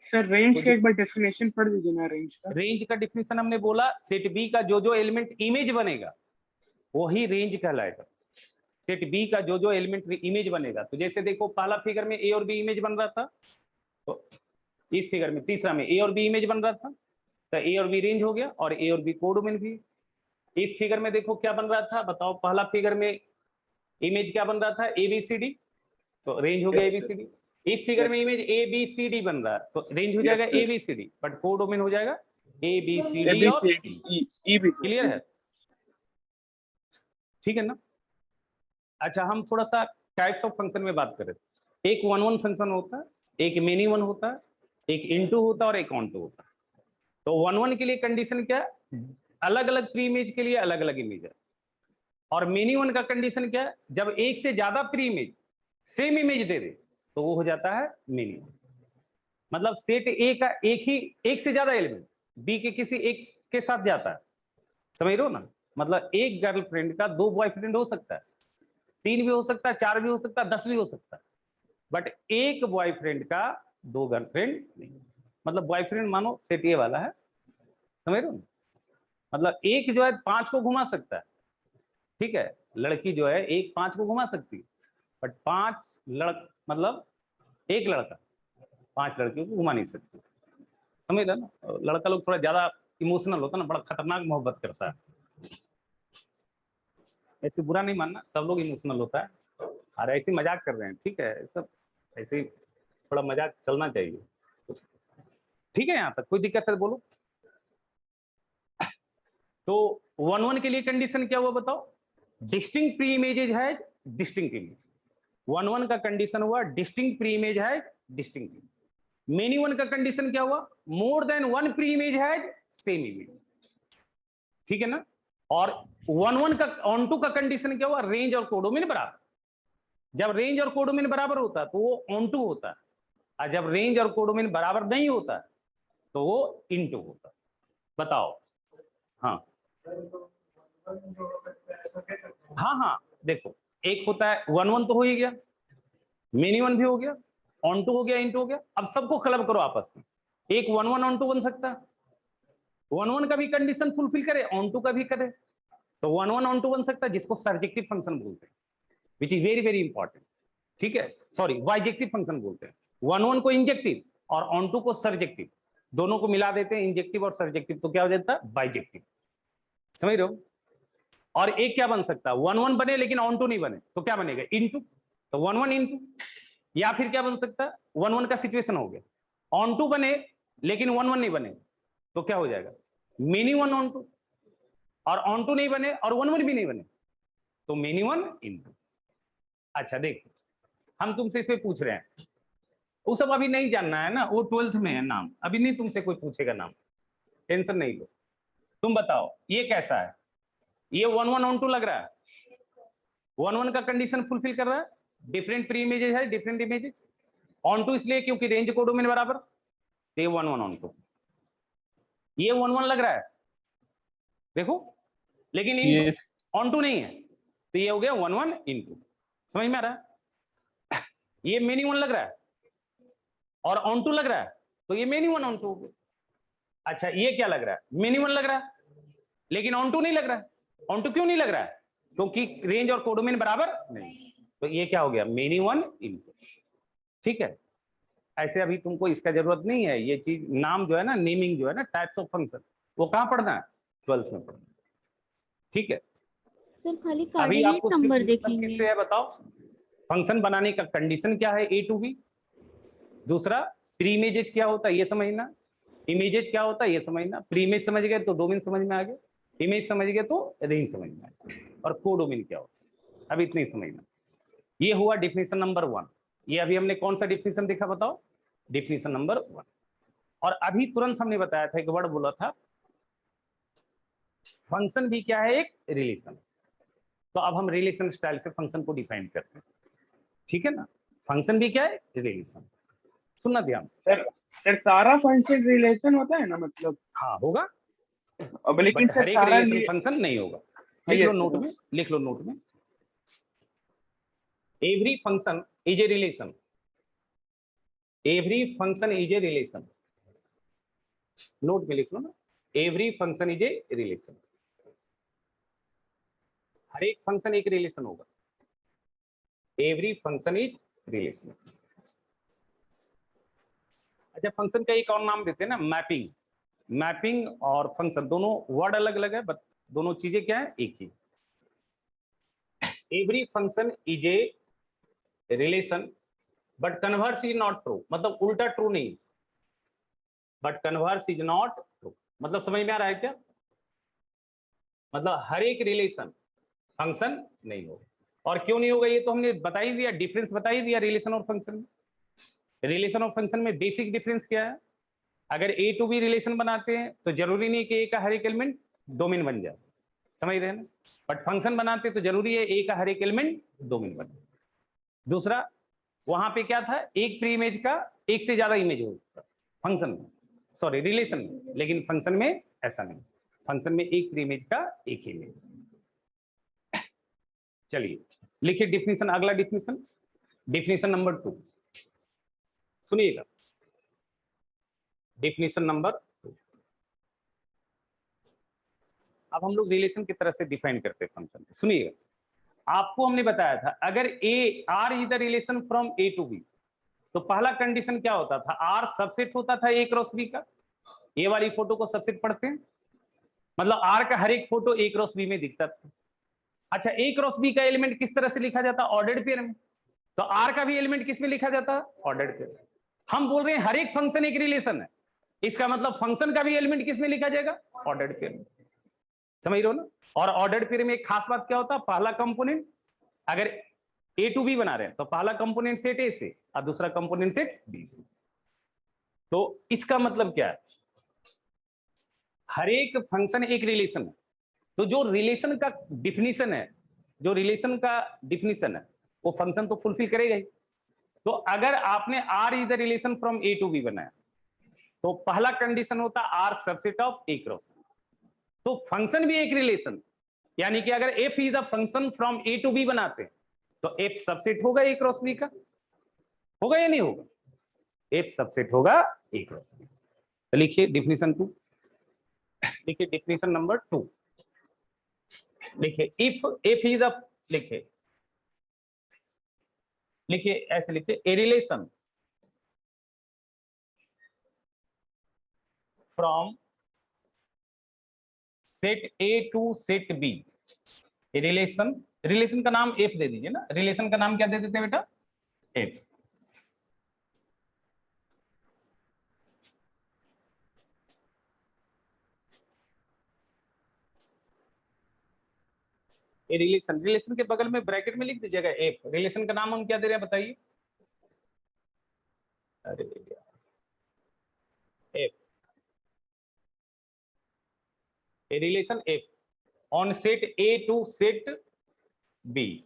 सर रेंज का एक बार डेफिनेशन पढ़ दीजिए ना। रेंज का, रेंज का डिफिनेशन हमने बोला, सेट बी का जो जो एलिमेंट इमेज बनेगा वही रेंज कहलाएगा। सेट बी का जो जो एलिमेंट इमेज बनेगा, तो जैसे देखो पहला फिगर में ए और बी इमेज बन रहा था, तो इस फिगर में तीसरा में ए और बी इमेज बन रहा था, तो ए और बी रेंज हो गया, और ए और बी कोडोमेन भी। इस फिगर में देखो क्या बन रहा था, बताओ। पहला फिगर में इमेज क्या बन रहा था, ABCD, तो रेंज हो गया ABCD। इस फिगर में इमेज ABCD बन रहा है, तो रेंज हो जाएगा ABCD, बट कोडोमेन हो जाएगा ABCD और EBCD। क्लियर है, ठीक है ना। अच्छा, हम थोड़ा सा टाइप्स ऑफ फंक्शन में बात करें। एक 1-1 फंक्शन होता है, एक मेनी वन होता है, एक इनटू होता है और एक ऑनटू होता है। तो 1-1 के लिए कंडीशन क्या है, अलग अलग प्री इमेज के लिए अलग अलग इमेज है। और मेनी वन का कंडीशन क्या है, जब एक से ज्यादा प्री इमेज सेम इमेज दे दे तो वो हो जाता है मेनी वन। मतलब सेट ए का एक से ज्यादा एलिमेंट बी के किसी एक के साथ जाता है, समझ रहे हो ना। मतलब एक गर्लफ्रेंड का 2 बॉयफ्रेंड हो सकता है, 3 भी हो सकता है, 4 भी हो सकता है, 10 भी हो सकता है, बट एक बॉयफ्रेंड का 2 गर्लफ्रेंड नहीं। मतलब बॉयफ्रेंड मानो सेट ए वाला है, समझ रहे हो ना। मतलब एक जो है 5 को घुमा सकता है, ठीक है, लड़की जो है एक 5 को घुमा सकती है, बट 5 मतलब एक लड़का 5 लड़कियों को घुमा नहीं सकती, समझ रहे ना। लड़का लोग थोड़ा ज्यादा इमोशनल होता है ना, बड़ा खतरनाक मोहब्बत करता है। ऐसे बुरा नहीं मानना, सब लोग इमोशनल होता है, और ऐसे मजाक कर रहे हैं, ठीक है, सब ऐसे थोड़ा मजाक चलना चाहिए, ठीक है। यहाँ तक कोई दिक्कत है बोलो। तो 1-1 के लिए कंडीशन क्या हुआ बताओ, डिस्टिंक्ट प्री इमेजेज है डिस्टिंक्ट इमेज। 1-1 का कंडीशन हुआ डिस्टिंक्ट प्री इमेज है डिस्टिंक्ट इमेज। मेनी वन का कंडीशन क्या हुआ, मोर देन 1 प्री इमेज है सेम इमेज, ठीक है ना। और 1-1 का ऑन-टू का कंडीशन क्या हुआ, रेंज और कोडोमेन बराबर। जब रेंज और कोडोमेन बराबर होता है तो वो ऑन-टू होता है, और जब रेंज और कोडोमेन बराबर नहीं होता तो वो इन-टू होता है। बताओ। हाँ हाँ, देखो एक होता है 1-1 तो हो ही गया, मेनी वन भी हो गया, ऑन-टू हो गया, इन-टू हो गया। अब सबको क्लब करो आपस में, एक 1-1 ऑन-टू बन सकता है, 1-1 का भी कंडीशन फुलफिल करे, ऑन-टू का भी करे, तो 1-1 ऑन-टू बन सकता है, जिसको सर्जेक्टिव फंक्शन बोलते हैं, विच इज वेरी वेरी इंपॉर्टेंट, ठीक है। सॉरी, बाइजेक्टिव फंक्शन बोलते हैं। 1-1 को इंजेक्टिव और ऑन-टू को सर्जेक्टिव, दोनों को मिला देते हैं, इंजेक्टिव और सर्जेक्टिव, तो क्या हो जाता है, बाइजेक्टिव, समझ रहे हो। और एक क्या बन सकता है, 1-1 बने लेकिन ऑन-टू नहीं बने, तो क्या बनेगा, इन-टू। तो तो 1 1 इंटू, या फिर क्या बन सकता है 1 1 का सिचुएशन हो गया, ऑन टू बने लेकिन 1 1 नहीं बने तो क्या हो जाएगा मेनी 1 ऑन टू, और ऑन टू नहीं बने और 1 1 भी नहीं बने तो मेनी 1 इंटू। अच्छा देख, हम तुमसे इसमें पूछ रहे हैं, वो सब अभी नहीं जानना है ना, वो 12th में है नाम, अभी नहीं तुमसे कोई पूछेगा नाम, टेंशन नहीं लो। तुम बताओ ये कैसा है, ये 1 1 ऑन टू लग रहा है, 1 1 का कंडीशन फुलफिल कर रहा है, डिफरेंट प्री इमेजेस है, डिफरेंट इमेजेस, ऑन टू इसलिए क्योंकि रेंज को डोमेन बराबर, तो ये 1 1 ऑन टू, ये 1 1 लग रहा है देखो, लेकिन Yes. ऑन टू नहीं है तो ये हो गया 1 1 इंटू। समझ में आ रहा है? ये मेनी 1 लग रहा है और ऑन टू लग रहा है तो ये मेनी 1 ऑन टू हो गया। अच्छा ये क्या लग रहा है, मेनी 1 लग रहा है लेकिन ऑन टू नहीं लग रहा है, ऑन टू क्यों नहीं लग रहा है क्योंकि रेंज और कोडोमेन बराबर नहीं, तो ये क्या हो गया मेनी 1 इंटू। ठीक है, ऐसे अभी तुमको इसका जरूरत नहीं है, ये चीज नाम जो है ना, नेमिंग जो है ना, टाइप्स ऑफ फंक्शन, वो कहाँ पढ़ना है 12th में पढ़ना। ठीक है, सर खाली अभी कार्डिनेट आपको नंबर सिर्फ मतलब देखेंगे। किससे है बताओ, फंक्शन बनाने का कंडीशन क्या है, ए टू बी, दूसरा प्री इमेजेज क्या होता है ये समझना, इमेजेज क्या होता है ये समझना, प्री इमेज समझ गए तो डोमेन समझ में आ गया, इमेज समझ गए तो रेंज समझ में आ गया, और कोडोमेन क्या होता है अब इतना ही समझना। ये हुआ डिफिनेशन नंबर 1। ये अभी हमने कौन सा डिफिनेशन देखा बताओ, डिफिनेशन नंबर 1। और अभी तुरंत हमने बताया था, एक वर्ड बोला था, फंक्शन भी क्या है, एक रिलेशन। तो अब हम रिलेशन स्टाइल से फंक्शन को डिफाइन करते हैं, ठीक है ना। फंक्शन भी क्या है, रिलेशन। सुनना ध्यान से। सर सारा फंक्शन रिलेशन होता है ना, मतलब हाँ होगा, अब लेकिन बट सर हर एक सारा रिलेशन फंक्शन नहीं होगा। लिख लो नोट में, लिख लो नोट में, every function is a relation, every function is a relation, note में लिख लो ना, every function is a relation, हर एक फंक्शन एक रिलेशन होगा, एवरी फंक्शन इज रिलेशन। अच्छा फंक्शन का एक और नाम देते हैं ना, मैपिंग। मैपिंग और फंक्शन दोनों वर्ड अलग अलग है, बट दोनों चीजें क्या है, एक ही। Every function is a relation but converse is not true, मतलब उल्टा ट्रू नहीं, but converse is not true, मतलब समझ में आ रहा है क्या, मतलब हर एक रिलेशन फंक्शन नहीं होगा। और क्यों नहीं होगा ये तो हमने बता ही दिया, डिफरेंस बता ही दिया रिलेशन और फंक्शन में। रिलेशन और फंक्शन में बेसिक डिफरेंस क्या है, अगर ए टू बी रिलेशन बनाते हैं तो जरूरी नहीं कि ए का हर एक एलिमेंट डोमेन बन जाए, समझ रहे हैं ना, बट फंक्शन बनाते तो जरूरी है ए का हर एक एलिमेंट डोमेन बने। दूसरा वहां पे क्या था, एक प्री इमेज का एक से ज्यादा इमेज हो सकता फंक्शन में, सॉरी रिलेशन में, लेकिन फंक्शन में ऐसा नहीं, फंक्शन में एक प्री इमेज का एक ही इमेज। चलिए लिखिए डिफिनीशन, अगला डिफिनीशन, डिफिनीशन नंबर 2 सुनिएगा, डिफिनीशन नंबर 2। अब हम लोग रिलेशन की तरह से डिफाइन करते हैं फंक्शन। सुनिएगा, आपको हमने बताया था अगर A R is the relation from A to B, तो पहला कंडीशन क्या होता था, आर सबसेट होता था ए क्रॉस बी का। ए वाली फोटो को सबसेट पढ़ते हैं, मतलब आर का हर एक फोटो ए क्रॉस बी में दिखता था। अच्छा ए क्रॉस बी का एलिमेंट किस तरह से लिखा जाता, ऑर्डर्ड पेयर में, तो आर का भी एलिमेंट किस में लिखा जाता, ऑर्डर्ड पेयर। हम बोल रहे हैं हर एक फंक्शन एक रिलेशन है, इसका मतलब फंक्शन का भी एलिमेंट किस में लिखा जाएगा, ऑर्डर्ड पेयर में, समझ रहे हो ना। और ऑर्डर्ड पेयर में एक खास बात क्या होता है, पहला कंपोनेंट अगर ए टू बी बना रहे हैं तो पहला कंपोनेंट सेट ए से और दूसरा कंपोनेंट सेट बी से। तो इसका मतलब क्या है, हर एक फंक्शन एक रिलेशन है, तो जो रिलेशन का डिफिनीशन है, जो रिलेशन का डिफिनीशन है वो फंक्शन तो फुलफिल करेगा ही। तो अगर आपने R is the relation from A to B बनाया तो पहला कंडीशन होता R subset of A cross, तो फंक्शन भी एक रिलेशन, यानी कि अगर F is the function from A to B बनाते हैं तो एफ सबसेट होगा ए क्रॉस बी का, होगा या नहीं होगा, एफ सबसेट होगा ए क्रॉस बी। तो लिखिए डिफिनीशन 2, लिखिए डिफिनीशन नंबर 2, लिखिए इफ एफ इज द, लिखिए लिखिए ऐसे लिखिए, A relation from set A to set B, A relation, relation का नाम एफ दे दीजिए ना, रिलेशन का नाम क्या दे देते हैं बेटा, एफ। ए रिलेशन, रिलेशन के बगल में ब्रैकेट में लिख दीजिएगा एफ। रिलेशन का नाम हम क्या दे रहे हैं बताइए, अरे F, a relation F on set A to set B,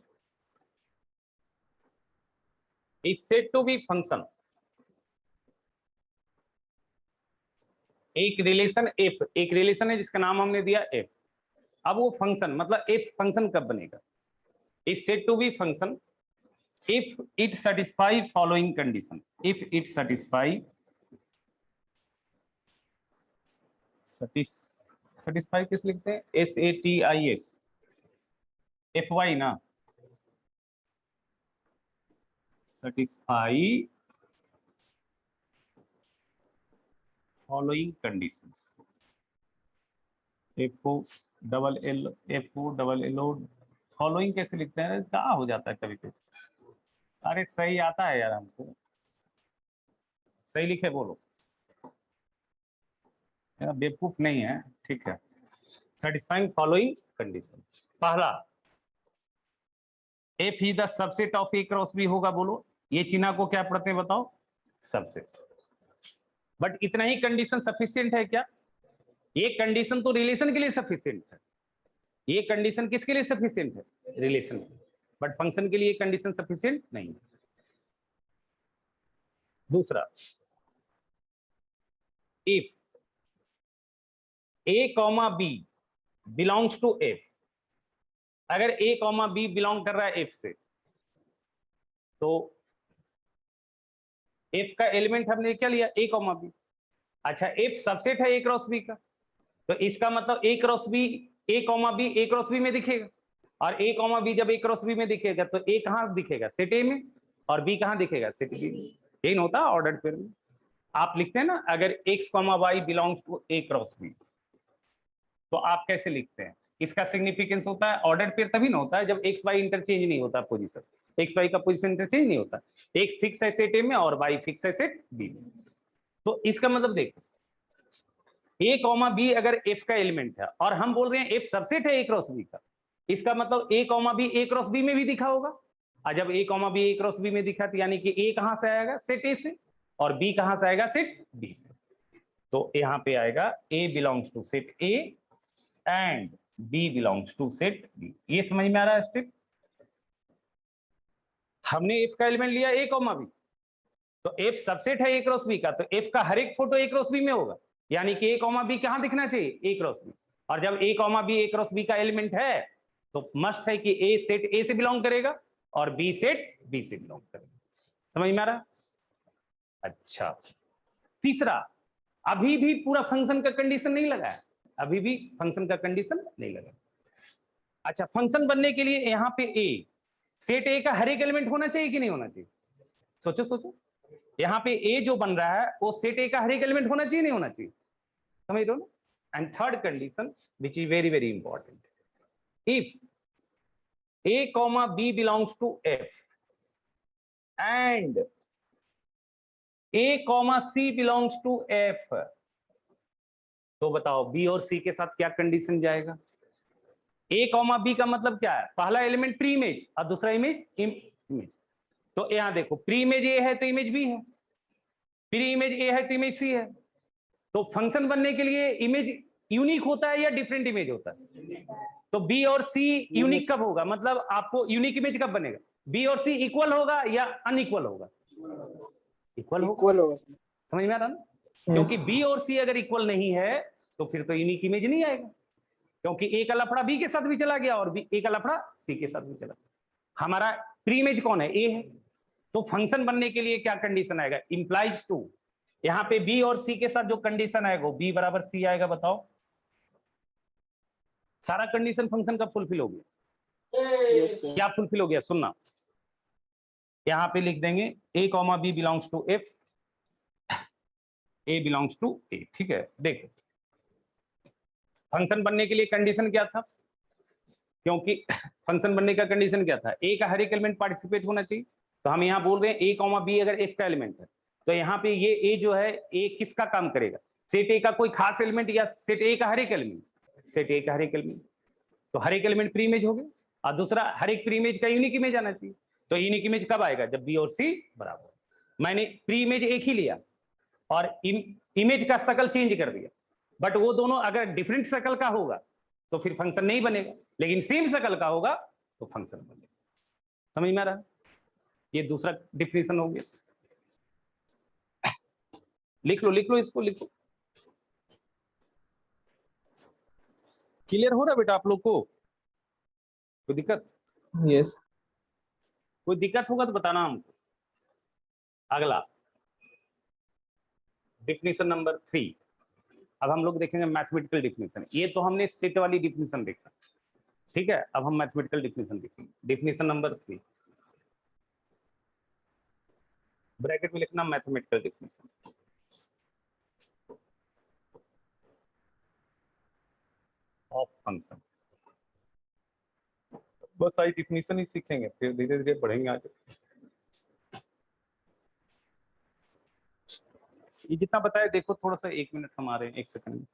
इस सेट टू बी फंक्शन, एक रिलेशन एफ, एक रिलेशन है जिसका नाम हमने दिया एफ। अब वो फंक्शन मतलब एफ फंक्शन कब बनेगा, इस set to B function if it satisfy following condition, if it satisfy, satisfy किस लिखते हैं, SATIS, FY ना, satisfy following conditions, FOLLO, following कैसे लिखते हैं, क्या हो जाता है कभी कभी। अरे सही आता है यार हमको, सही लिखे बोलो, बेवकूफ नहीं है, ठीक है। सेटिस्फाइंग फॉलोइंग कंडीशन, पहला एफ ही the subset of A cross B होगा, बोलो ये चिन्ह को क्या पढ़ते हैं बताओ, सबसेट। बट इतना ही कंडीशन सफिशिएंट है क्या, ये कंडीशन तो रिलेशन के लिए सफिशिएंट है, ये कंडीशन किसके लिए सफिशिएंट है, रिलेशन, बट फंक्शन के लिए कंडीशन सफिशिएंट नहीं है। दूसरा, if A comma B belongs to F, अगर ए कॉमा बी बिलोंग कर रहा है एफ से, तो एफ का एलिमेंट हमने क्या लिया, ए कॉमा बी। अच्छा, एफ सबसेट है ए क्रॉस बी का, तो इसका मतलब ए cross B, A comma B A cross B में दिखेगा, और ए कॉमा बी जब ए क्रॉस बी में दिखेगा तो ए कहां दिखेगा, सेट ए में, और बी कहां दिखेगा, सेट बी में। यही होता है ऑर्डर्ड पेयर में। आप लिखते हैं ना, अगर x comma y belongs to A cross B, तो आप कैसे लिखते हैं, इसका सिग्निफिकेंस होता है ऑर्डर्ड पेयर तभी ना होता है जब एक्स वाई इंटरचेंज नहीं होता पोजीशन, एक्स वाई का पोजीशन इंटरचेंज नहीं होता, एक्स फिक्स है सेट ए में और वाई फिक्स है सेट बी में। तो इसका मतलब देखो, ए कॉमा बी अगर एफ का एलिमेंट है और हम बोल रहे हैं एफ सबसेट है ए क्रॉस बी का, इसका मतलब ए comma B A cross B में भी दिखा होगा, और जब A comma B A cross B में दिखा तो यानी कि ए कहां से आएगा, सेट ए से, और बी कहां से आएगा, सेट बी से। तो यहां पे आएगा A belongs to set A and B belongs to set B. ये समझ में आ रहा है स्टेप। हमने एफ का एलिमेंट लिया ए कॉमा बी, तो एफ सबसेट है ए क्रॉस बी का, तो एफ का हर एक फोटो ए क्रॉस बी में होगा, यानी कि ए कॉमा बी कहां दिखना चाहिए, ए क्रॉस बी। और जब A comma B A cross B का एलिमेंट है तो मस्ट है कि ए सेट ए से बिलोंग करेगा और बी सेट बी से बिलोंग करेगा। समझ में आ रहा। अच्छा, तीसरा, अभी भी पूरा फंक्शन का कंडीशन नहीं लगा है, अभी भी फंक्शन का कंडीशन नहीं लगा। अच्छा, फंक्शन बनने के लिए यहां पे ए, सेट ए का हर एक एलिमेंट होना चाहिए कि नहीं होना चाहिए, सोचो सोचो। यहाँ पे ए जो बन रहा है वो सेट ए का हर एक एलिमेंट होना चाहिए नहीं होना चाहिए, समझ रहे हो ना। And third condition which is very very important, if A comma B belongs to F and A comma C belongs to F, तो बताओ बी और सी के साथ क्या कंडीशन जाएगा। ए कॉमा बी का मतलब क्या है, पहला एलिमेंट प्री इमेज और दूसरा इमेज इमेज। तो यहां देखो, प्री इमेज ए है तो इमेज बी है, प्री इमेज ए है तो इमेज सी है। तो फंक्शन बनने के लिए इमेज यूनिक होता है या डिफरेंट इमेज होता है, तो बी और सी यूनिक कब होगा, मतलब आपको यूनिक इमेज कब बनेगा, बी और सी इक्वल होगा या अनइक्वल होगा, इक्वल होगा। समझ में आ रहा ना, क्योंकि बी और सी अगर इक्वल नहीं है तो फिर तो यूनिक इमेज नहीं आएगा, क्योंकि ए का लफड़ा बी के साथ भी चला गया और ए का लफड़ा सी के साथ भी चला गया। हमारा प्री इमेज कौन है, ए है। तो फंक्शन बनने के लिए क्या कंडीशन आएगा, इंप्लाइज टू, यहां पे बी और सी के साथ जो कंडीशन आएगा वो बी बराबर सी आएगा। बताओ, सारा कंडीशन फंक्शन का फुलफिल हो गया। क्या फुलफिल हो गया, सुनना, यहां पे लिख देंगे A comma B belongs to F, A belongs to A. ठीक है, देखो फंक्शन बनने के लिए कंडीशन क्या था, क्योंकि फंक्शन बनने का कंडीशन क्या था, ए का हर एक एलिमेंट पार्टिसिपेट होना चाहिए। तो हम यहाँ बोल रहे हैं ए कॉमा बी अगर एफ का एलिमेंट है, तो यहाँ पे ये ए जो है, ए किसका काम करेगा, सेट ए का कोई खास एलिमेंट या सेट ए का हर एक एलिमेंट, सेट ए का हर एक एलिमेंट। तो हर एक एलिमेंट प्री इमेज हो गया, और दूसरा हर एक प्री इमेज का यूनिक इमेज आना चाहिए। तो यूनिक इमेज कब आएगा, जब बी और सी बराबर। मैंने प्री इमेज एक ही लिया और इमेज का शकल चेंज कर दिया, बट वो दोनों अगर डिफरेंट शकल का होगा तो फिर फंक्शन नहीं बनेगा, लेकिन सेम शकल का होगा तो फंक्शन बनेगा। समझ में आ रहा? ये दूसरा डिफिनेशन हो गया। लिख लो इसको, लिख लो। क्लियर हो रहा बेटा आप लोग को? कोई दिक्कत? यस। कोई दिक्कत होगा तो बताना हमको। अगला डिफिनेशन नंबर 3। अब हम लोग देखेंगे मैथमेटिकल डिफिनेशन। ये तो हमने सेट वाली डिफिनेशन देखा, ठीक है। अब हम मैथमेटिकल डिफिनेशन देखेंगे। डिफिनेशन नंबर 3, ब्रैकेट में लिखना मैथमेटिकल डिफिनेशन। Of function. बस आई डिफिनेशन ही सीखेंगे, फिर धीरे धीरे बढ़ेंगे आगे। ये जितना बताया देखो, थोड़ा सा 1 मिनट हम आ रहे हैं, 1 सेकंड।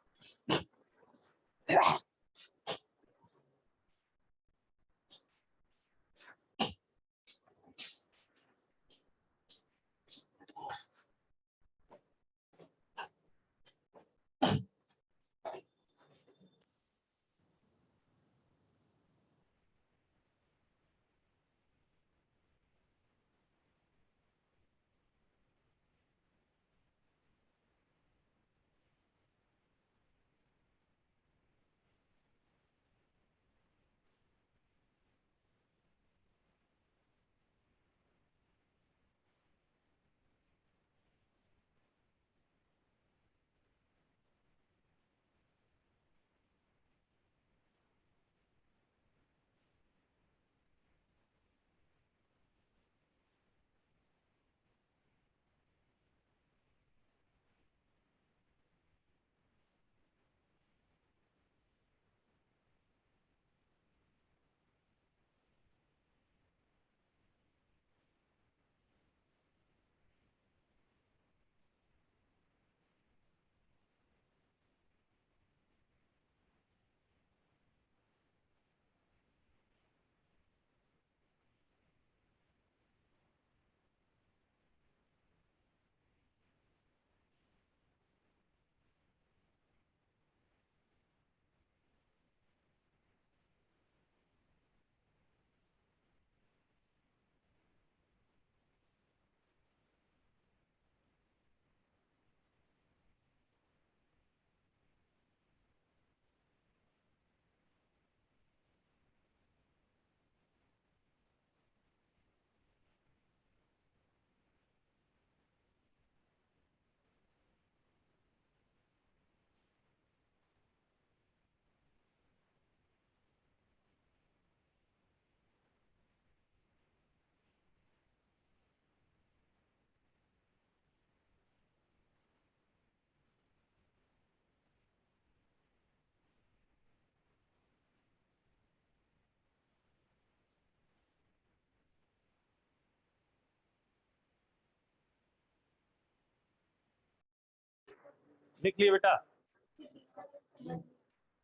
लिख लिए बेटा?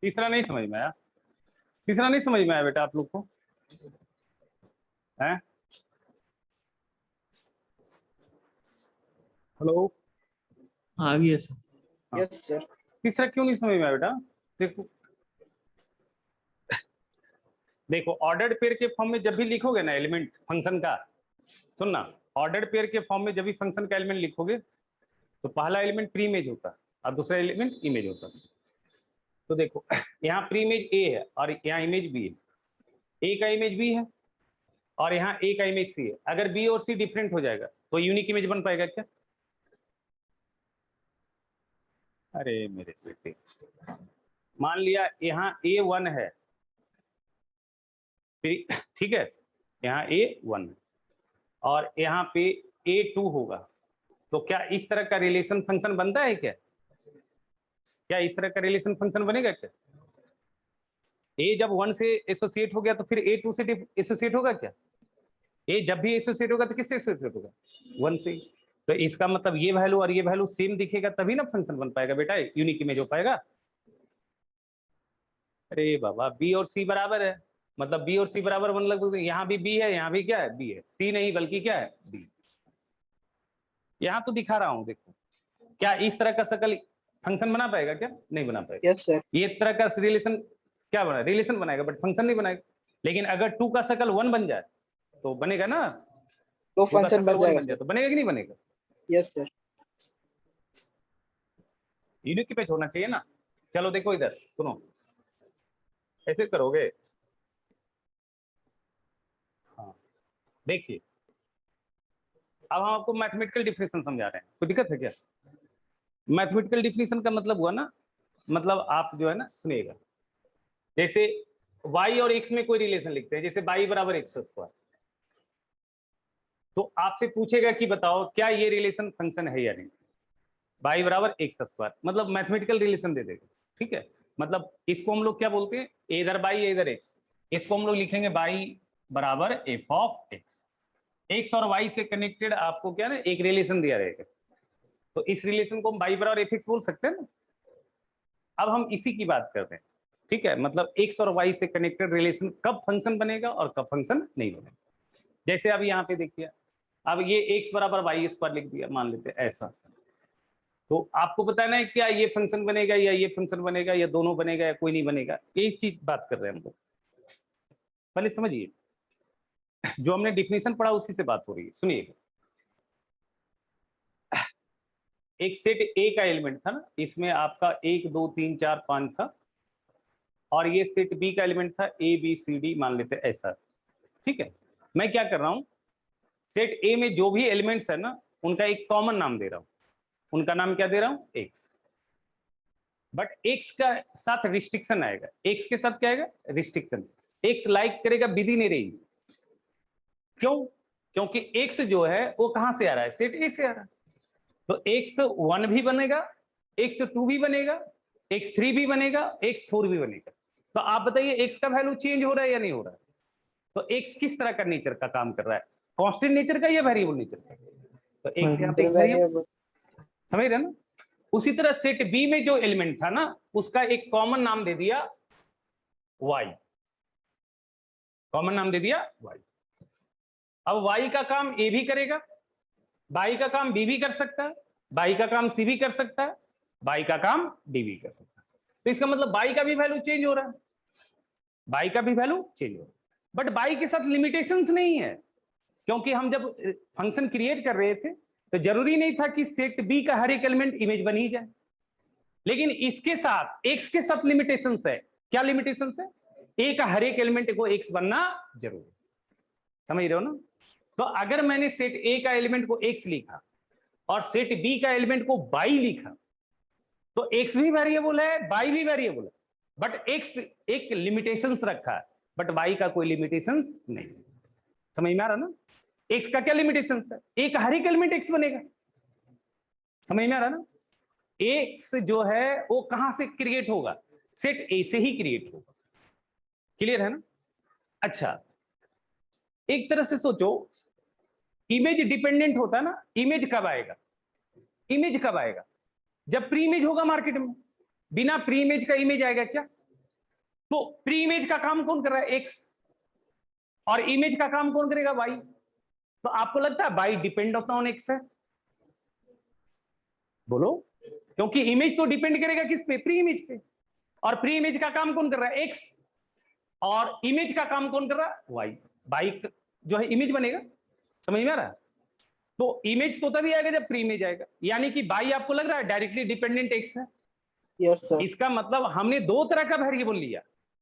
तीसरा नहीं समझ में आया? तीसरा नहीं समझ में आया बेटा आप लोग को? हैं? हेलो, आ गया सर। Yes sir. तीसरा क्यों नहीं समझ में आया बेटा? देखो देखो, ऑर्डर्ड पेयर के फॉर्म में जब भी लिखोगे ना एलिमेंट फंक्शन का, सुनना, ऑर्डर्ड पेयर के फॉर्म में जब भी फंक्शन का एलिमेंट लिखोगे तो पहला एलिमेंट प्री इमेज होता है और दूसरा एलिमेंट इमेज होता है। तो देखो यहाँ प्री इमेज ए है और यहाँ इमेज बी है, ए का इमेज बी है और यहाँ ए का इमेज सी है। अगर बी और सी डिफरेंट हो जाएगा तो यूनिक इमेज बन पाएगा क्या? अरे मेरे बेटे, मान लिया यहाँ A1 है, ठीक है, यहाँ A1 है और यहाँ पे A2 होगा, तो क्या इस तरह का रिलेशन फंक्शन बनता है क्या? क्या इस तरह का रिलेशन फंक्शन बनेगा क्या? ए जब 1 से एसोसिएट हो गया तो फिर ए 2 से एसोसिएट होगा क्या? ए जब भी एसोसिएट होगा तो किससे एसोसिएट होगा? 1 से। तो इसका मतलब ये वैल्यू और ये वैल्यू सेम दिखेगा तभी ना फंक्शन बन पाएगा बेटा, यूनिक इमेज हो पाएगा। अरे बाबा बी और सी बराबर है, मतलब बी और सी बराबर मतलब यहाँ भी बी है, यहाँ भी क्या है? बी है। सी नहीं बल्कि क्या है? बी। यहाँ तो दिखा रहा हूँ, देखो क्या इस तरह का शकल फंक्शन बना पाएगा क्या? नहीं बना पाएगा। Yes sir. ये तरह का रिलेशन क्या बना? रिलेशन बनाएगा बट फंक्शन नहीं बनाएगा। लेकिन अगर 2 का शकल 1 बन जाए तो बनेगा ना, तो 2 का फंक्शन शकल बन 1 बन जाएगा जाए तो बनेगा कि नहीं बनेगा? Yes sir. यूनिक इमेज होना चाहिए ना। चलो देखो इधर सुनो, ऐसे करोगे। हाँ देखिए, अब हम आपको मैथमेटिकल डिफिनेशन समझा रहे हैं, कोई दिक्कत है क्या? मैथमेटिकल डिफिनेशन का मतलब हुआ ना, मतलब आप जो है ना सुनिएगा, जैसे y और x में कोई रिलेशन लिखते हैं, जैसे y बराबर x स्क्वायर, तो आपसे पूछेगा कि बताओ क्या ये रिलेशन फंक्शन है या नहीं। y बराबर x स्क्वायर मतलब मैथमेटिकल रिलेशन दे देगा, ठीक है। मतलब इसको हम लोग क्या बोलते हैं, इधर y इधर x, इसको हम लोग लिखेंगे y बराबर f ऑफ x और y से कनेक्टेड आपको क्या ना एक रिलेशन दिया रहेगा, तो इस रिलेशन को हम y बराबर f बोल सकते हैं ना। अब हम इसी की बात करते हैं, ठीक है। मतलब x और y से कनेक्टेड रिलेशन कब फंक्शन बनेगा और कब फंक्शन नहीं बनेगा। जैसे अब यहाँ पे देखिए, अब ये x बराबर y स्क्वायर लिख दिया, मान लेते हैं ऐसा, तो आपको बताना है क्या ये फंक्शन बनेगा या ये फंक्शन बनेगा या दोनों बनेगा या कोई नहीं बनेगा, ये इस चीज बात कर रहे हैं हम लोग। पहले समझिए, जो हमने डिफिनेशन पढ़ा उसी से बात हो रही है। सुनिए, एक सेट ए का एलिमेंट था ना, इसमें आपका 1 2 3 4 5 था, और ये सेट बी का एलिमेंट था ए बी सी डी, मान लेते ऐसा, ठीक है। मैं क्या कर रहा हूं, सेट ए में जो भी एलिमेंट्स है ना उनका एक कॉमन नाम दे रहा हूं, उनका नाम क्या दे रहा हूं? एक्स। बट एक्स का साथ रिस्ट्रिक्शन आएगा, एक्स के साथ क्या आएगा? रिस्ट्रिक्शन। एक्स लाइक करेगा विद इन ए रेंज, क्यों? क्योंकि एक्स जो है वो कहां से आ रहा है? सेट ए से आ रहा है। तो x1 भी बनेगा, x2 भी बनेगा, x3 भी बनेगा, x4 भी बनेगा। तो आप बताइए x का वैल्यू चेंज हो रहा है या नहीं हो रहा है? तो x किस तरह का नेचर का काम कर रहा है? कांस्टेंट नेचर का या वेरिएबल नेचर का? तो x यहाँ पे वेरिएबल, समझ रहे ना। उसी तरह सेट बी में जो एलिमेंट था ना उसका एक कॉमन नाम दे दिया y, कॉमन नाम दे दिया y। अब y का काम a भी करेगा, बाई का काम बी भी कर सकता है, बाई का काम सी भी कर सकता है, बाई का काम डी भी कर सकता है। तो इसका मतलब बाई का भी वैल्यू चेंज हो रहा है, बाई का भी वैल्यू चेंज हो रहा है। बट बाई के साथ लिमिटेशंस नहीं है, क्योंकि हम जब फंक्शन क्रिएट कर रहे थे तो जरूरी नहीं था कि सेट बी का हर एक एलिमेंट इमेज बन ही जाए, लेकिन इसके साथ एक्स के साथ लिमिटेशंस है। क्या लिमिटेशंस है? ए का हर एक एलिमेंट को एक्स बनना जरूरी, समझ रहे हो ना। तो अगर मैंने सेट ए का एलिमेंट को x लिखा और सेट बी का एलिमेंट को y लिखा, तो x भी वेरिएबल है, y भी वेरिएबल है, बट x एक लिमिटेशंस रखा है, बट y का कोई लिमिटेशंस नहीं। समझ में आ रहा ना? x का क्या लिमिटेशंस है? a का हर एक एलिमेंट x बनेगा, समझ में आ रहा ना। x जो है वो कहां से क्रिएट होगा? सेट a से ही क्रिएट होगा, क्लियर है ना। अच्छा, एक तरह से सोचो, इमेज डिपेंडेंट होता है ना, इमेज कब आएगा? इमेज कब आएगा? जब प्री इमेज होगा मार्केट में। बिना प्री इमेज का इमेज आएगा क्या? तो प्री इमेज का काम कौन कर रहा है? एक्स। और इमेज का काम कौन करेगा? वाई। तो आपको लगता है वाई डिपेंड ऑन एक्स है? बोलो, क्योंकि इमेज तो डिपेंड करेगा किस पे? प्री इमेज पे। और प्री इमेज का काम कौन कर रहा है? एक्स। और इमेज का काम कौन कर रहा है? वाई। वाई जो है इमेज बनेगा, समझ में आ रहा है। तो इमेज तो तभी आएगा जब प्री इमेज आएगा, यानी कि बाई आपको लग रहा है डायरेक्टली डिपेंडेंट एक्स है। Yes sir. इसका मतलब हमने दो तरह का वेरिएबल लिया,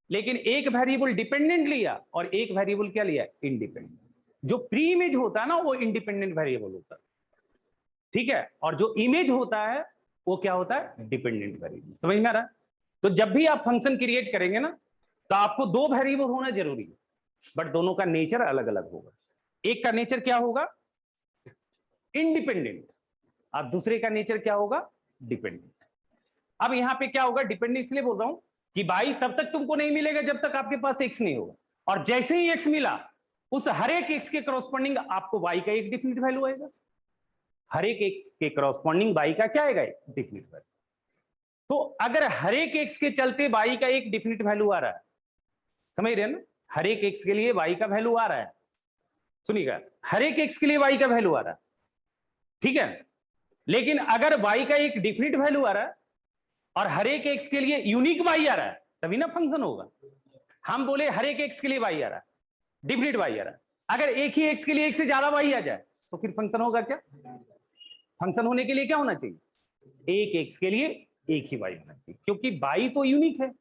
लेकिन एक वेरिएबल डिपेंडेंट लिया और एक वेरिएबल क्या लिया? इंडिपेंडेंट। जो प्री इमेज होता है ना वो इंडिपेंडेंट वेरिएबल होता है, ठीक है। और जो इमेज होता है वो क्या होता है? Dependent variable. समझ में आ रहा है? तो जब भी आप फंक्शन क्रिएट करेंगे ना तो आपको दो वेरिएबल होना जरूरी है, बट दोनों का नेचर अलग अलग होगा। एक का नेचर क्या होगा? इंडिपेंडेंट, और दूसरे का नेचर क्या होगा? डिपेंडेंट। अब यहां पे क्या होगा? डिपेंडेंट इसलिए बोल रहा हूं कि y तब तक तुमको नहीं मिलेगा जब तक आपके पास x नहीं होगा, और जैसे ही x मिला उस हर एक x के करस्पॉन्डिंग आपको y का एक डिफिनिट वैल्यू आएगा। हर एक x के करस्पॉन्डिंग y का क्या आएगा? Definite value. तो अगर हर एक x के चलते y का एक डिफिनिट वैल्यू आ रहा है, समझ रहे हैं ना, हर एक x के लिए y का वैल्यू आ रहा है, सुनिएगा, हर एक x के लिए y का वैल्यू आ रहा है, ठीक है। लेकिन अगर y का एक डिफिनिट वैल्यू आ रहा है और हर एक x के लिए यूनिक y आ रहा है, तभी ना फंक्शन होगा। हम बोले हर एक x के लिए y आ रहा है, डिफिनिट y आ रहा है, अगर एक ही x के लिए एक से ज्यादा y आ जाए तो फिर फंक्शन होगा क्या? फंक्शन होने के लिए क्या होना चाहिए? एक x के लिए एक ही y होना चाहिए, क्योंकि y तो यूनिक है।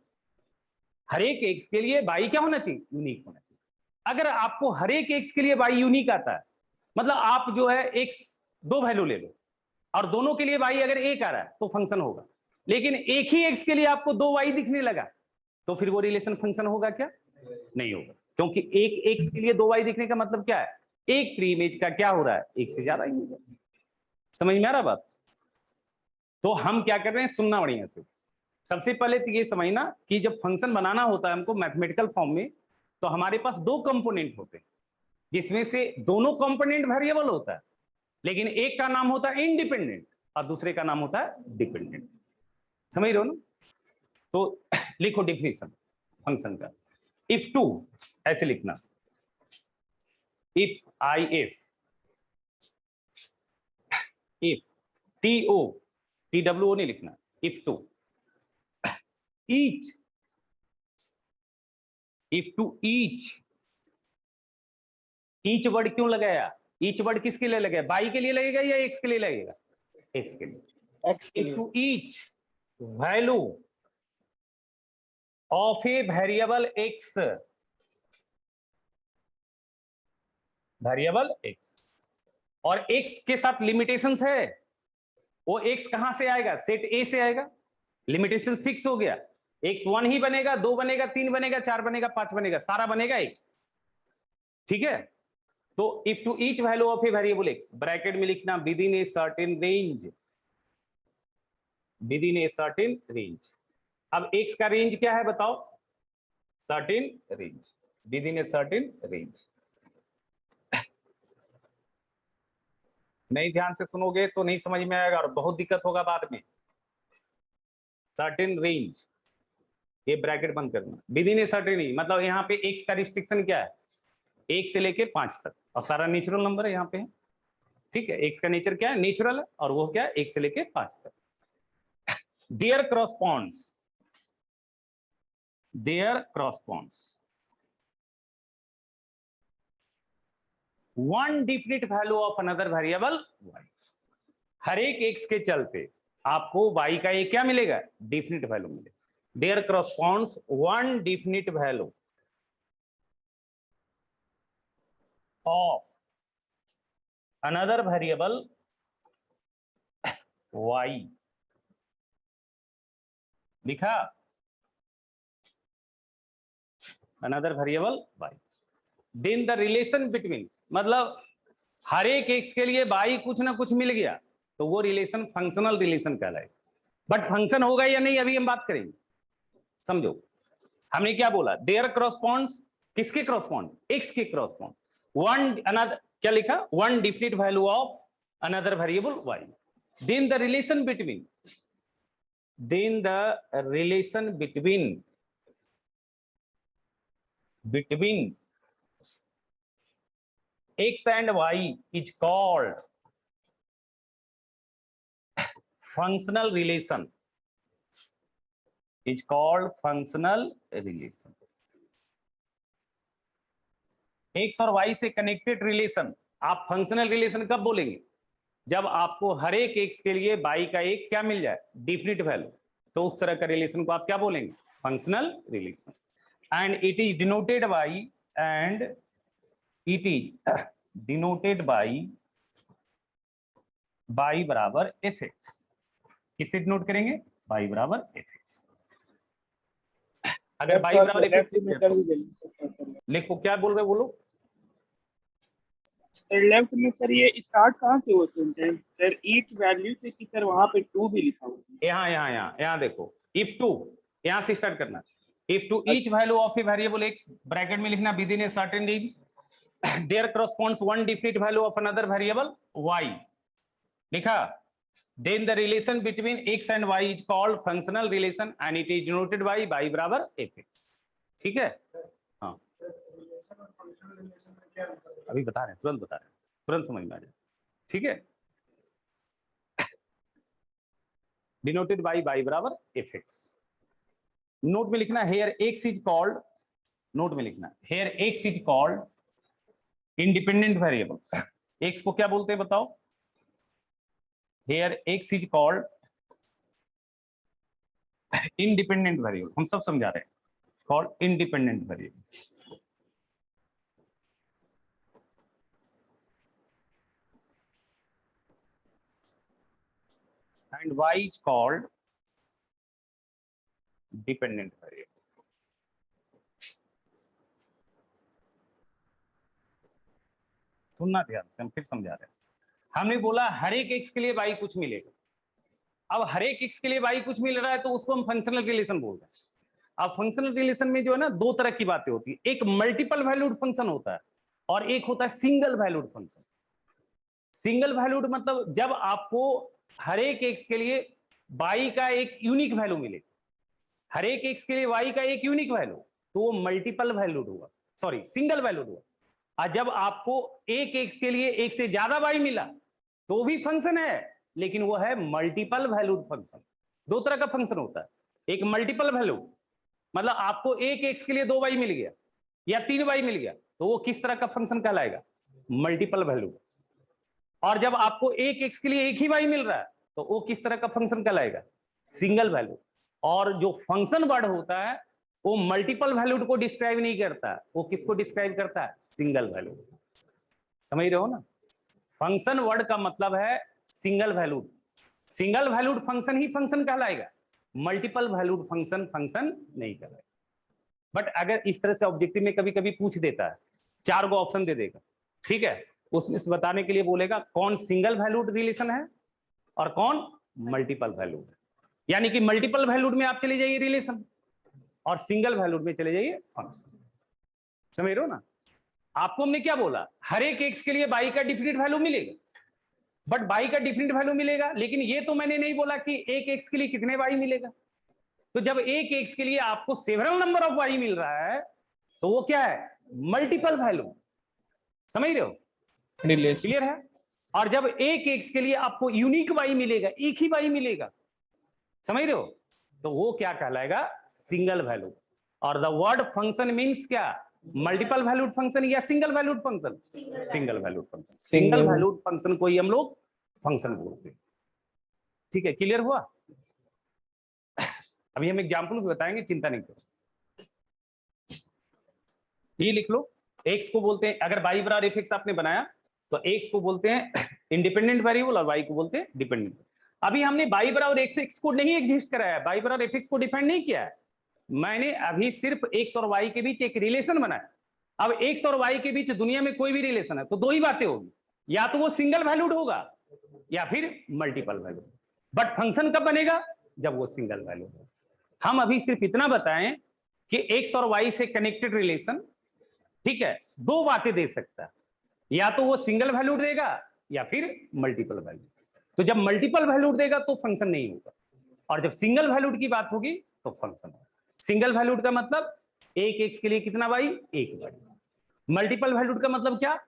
हर एक x के लिए y क्या होना चाहिए? यूनिक होना चाहिए। अगर आपको हर एक x के लिए y यूनिक आता है, मतलब आप जो है x दो वैल्यू ले लो और दोनों के लिए y अगर एक आ रहा है तो फंक्शन होगा। लेकिन एक ही x के लिए आपको दो y दिखने लगा तो फिर वो रिलेशन फंक्शन होगा क्या? नहीं होगा, क्योंकि एक x के लिए दो y दिखने का मतलब क्या है? एक प्री इमेज का क्या हो रहा है? एक से ज्यादा इमेज। समझ में आ रहा बात? तो हम क्या कर रहे हैं, सुनना बढ़िया से। सबसे पहले तो ये समझना कि जब फंक्शन बनाना होता है हमको मैथमेटिकल फॉर्म में, तो हमारे पास दो कंपोनेंट होते हैं, जिसमें से दोनों कंपोनेंट वेरिएबल होता है, लेकिन एक का नाम होता है इंडिपेंडेंट और दूसरे का नाम होता है डिपेंडेंट। समझ रहे हो ना? तो लिखो डिफिनेशन फंक्शन का। इफ टू, ऐसे लिखना, if I F, if T O, T W O नहीं लिखना, if to each, if to each, each word क्यों लगाया? ईच वर्ड किसके लिए लगेगा? बाई के लिए लगेगा या एक्स के लिए लगेगा? एक्स के लिए। x के लिए to each value of a variable x, variable x, और एक्स के साथ लिमिटेशंस है। वो एक्स कहां से आएगा? सेट ए से आएगा। लिमिटेशंस फिक्स हो गया, एक्स 1 ही बनेगा, 2 बनेगा, 3 बनेगा, 4 बनेगा, 5 बनेगा, सारा बनेगा एक्स, ठीक है। तो if to each value of a variable x, bracket में लिखना within a certain range, with in a certain range. अब एक्स का रेंज क्या है बताओ? Certain range, with in a certain range. नहीं ध्यान से सुनोगे तो नहीं समझ में आएगा और बहुत दिक्कत होगा बाद में। सर्टेन रेंज, ये ब्रैकेट बंद करना, with in a certain range, मतलब यहाँ पे एक्स का रिस्ट्रिक्शन क्या है? 1 से लेके 5 तक, और सारा नेचुरल नंबर है यहाँ पे, ठीक है। एक्स का नेचर क्या है? नेचुरल है, और वो क्या है? 1 से लेके 5 तक। There corresponds, there corresponds one definite value of another variable y। हर एक x के चलते आपको y का एक क्या मिलेगा? डिफिनिट वैल्यू मिलेगा। There corresponds one definite value of another variable y, लिखा, another variable y। Then the relation between, मतलब हर एक x के लिए y कुछ ना कुछ मिल गया तो वो रिलेशन फंक्शनल रिलेशन कहलाएगा। बट फंक्शन होगा या नहीं अभी हम बात करेंगे, समझो। हमने क्या बोला? देयर क्रॉसपॉन्ड्स, किसके क्रॉसपॉन्ड? x के क्रॉसपॉन्ड वन अनदर, क्या लिखा? One definite value of another variable y। Then the relation between, then the relation between, between x and y is called functional relation, is called functional relation। x और y से connected relation आप functional relation कब बोलेंगे? जब आपको हर एक x के लिए y का एक क्या मिल जाए? डिफिनिट वैल्यू, तो उस तरह का रिलेशन को आप क्या बोलेंगे? Functional relation. and it is denoted by, and it is denoted by y बराबर fx। किससे डिनोट करेंगे? y बराबर fx। अगर y बराबर fx लिखो, क्या बोल रहे बोलो। सर लेफ्ट में सर ये स्टार्ट कहाँ से होते हैं सर? ईच वैल्यू से कि सर वहां पे 2 भी लिखा हुआ है। यहाँ देखो, इफ टू, यहां से स्टार्ट करना। If to each value of a variable x, bracket में लिखना within a certain range, there corresponds one definite value of another variable y, लिखा, then the relation between x and y is called functional relation and it is denoted by y बराबर fx। ठीक है, हाँ अभी बता रहे हैं, तुरंत बता रहे हैं, तुरंत समझ में आ जाए। ठीक है, डिनोटेड बाई y बराबर fx। नोट में लिखना here x is called, note में लिखना here x is called independent variable. x को क्या बोलते हैं बताओ? here x is called independent variable, हम सब समझा रहे हैं, called independent variable। and y is called dependent variable। सुनना ध्यान से, हम फिर समझा रहे हैं। हमने बोला हर एक x के लिए y कुछ मिलेगा। अब हर एक x के लिए y कुछ मिल रहा है तो उसको हम फंक्शनल रिलेशन बोल रहे हैं। अब फंक्शनल रिलेशन में जो है ना, दो तरह की बातें होती है, एक मल्टीपल वैल्यूड फंक्शन होता है और एक होता है single valued function. Single valued मतलब जब आपको हर एक x के लिए y का एक यूनिक वैल्यू मिले, हर एक x के लिए y का एक यूनिक वैल्यू, तो वो मल्टीपल वैल्यूड हुआ, सॉरी सिंगल वैल्यूड हुआ। और जब आपको एक x के लिए एक से ज्यादा y मिला तो भी फंक्शन है, लेकिन वो है मल्टीपल वैल्यूड फंक्शन। दो तरह का फंक्शन होता है, एक मल्टीपल वैल्यू मतलब आपको एक x के लिए 2y मिल गया या 3y मिल गया, तो वो किस तरह का फंक्शन कहलाएगा? Multiple value. और जब आपको एक x के लिए एक ही y मिल रहा है तो वो किस तरह का फंक्शन कहलाएगा? Single value. और जो फंक्शन वर्ड होता है वो मल्टीपल वैल्यूड को डिस्क्राइब नहीं करता, वो किसको डिस्क्राइब करता है? Single value. समझ रहे हो ना? फंक्शन वर्ड का मतलब है single valued. Single valued function ही फंक्शन कहलाएगा, मल्टीपल वैल्यूड फंक्शन फंक्शन नहीं कहलाएगा। बट अगर इस तरह से ऑब्जेक्टिव में कभी कभी पूछ देता है, 4 गो ऑप्शन दे देगा, ठीक है, उसमें से बताने के लिए बोलेगा कौन सिंगल वैल्यूड रिलेशन है और कौन मल्टीपल वैल्यूड है। यानी कि मल्टीपल वैल्यूड में आप चले जाइए रिलेशन और सिंगल वैल्यूड में चले जाइए फंक्शन। समझ रहे हो ना? आपको हमने क्या बोला? हर एक x के लिए y का डिफिनिट वैल्यू मिलेगा, बट y का डिफिनिट वैल्यू मिलेगा, लेकिन ये तो मैंने नहीं बोला कि एक x के लिए कितने y मिलेगा। तो जब एक x के लिए आपको सेवरल नंबर ऑफ y मिल रहा है तो वो क्या है? Multiple value. समझ रहे हो? क्लियर है? और जब एक x के लिए आपको यूनिक y मिलेगा, एक ही y मिलेगा, समझ रहे हो, तो वो क्या कहलाएगा? Single value. और द वर्ड फंक्शन मींस क्या? मल्टीपल वैल्यूड फंक्शन या single valued function? Single valued function. Single valued function को ही हम लोग फंक्शन बोलते हैं। ठीक है, क्लियर हुआ? अभी हम एग्जांपल भी बताएंगे, चिंता नहीं करो। ये लिख लो, x को बोलते हैं, अगर y बराबर fx आपने बनाया तो x को बोलते हैं इंडिपेंडेंट वेरिएबल और y को बोलते हैं डिपेंडेंट। अभी हमने y बराबर x को नहीं एग्जिस्ट कराया, y बराबर fx को डिफाइन नहीं किया है, मैंने अभी सिर्फ x और y के बीच एक रिलेशन बनाया। अब x और y के बीच दुनिया में कोई भी रिलेशन है तो दो ही बातें होगी, या तो वो सिंगल वैल्यूड होगा या फिर मल्टीपल वैल्यूड। बट फंक्शन कब बनेगा? जब वो सिंगल वैल्यूड हो। हम अभी सिर्फ इतना बताएं कि x और y से कनेक्टेड रिलेशन, ठीक है, दो बातें दे सकता है, या तो वो सिंगल वैल्यूड देगा या फिर मल्टीपल वैल्यूड। तो जब मल्टीपल वैल्यूड देगा तो फंक्शन नहीं होगा, और जब सिंगल वैल्यूड की बात होगी तो फंक्शन होगा। सिंगल वैल्यूड का मतलब एक x के लिए कितना y? एक y। मल्टीपल वैल्यूड का मतलब क्या?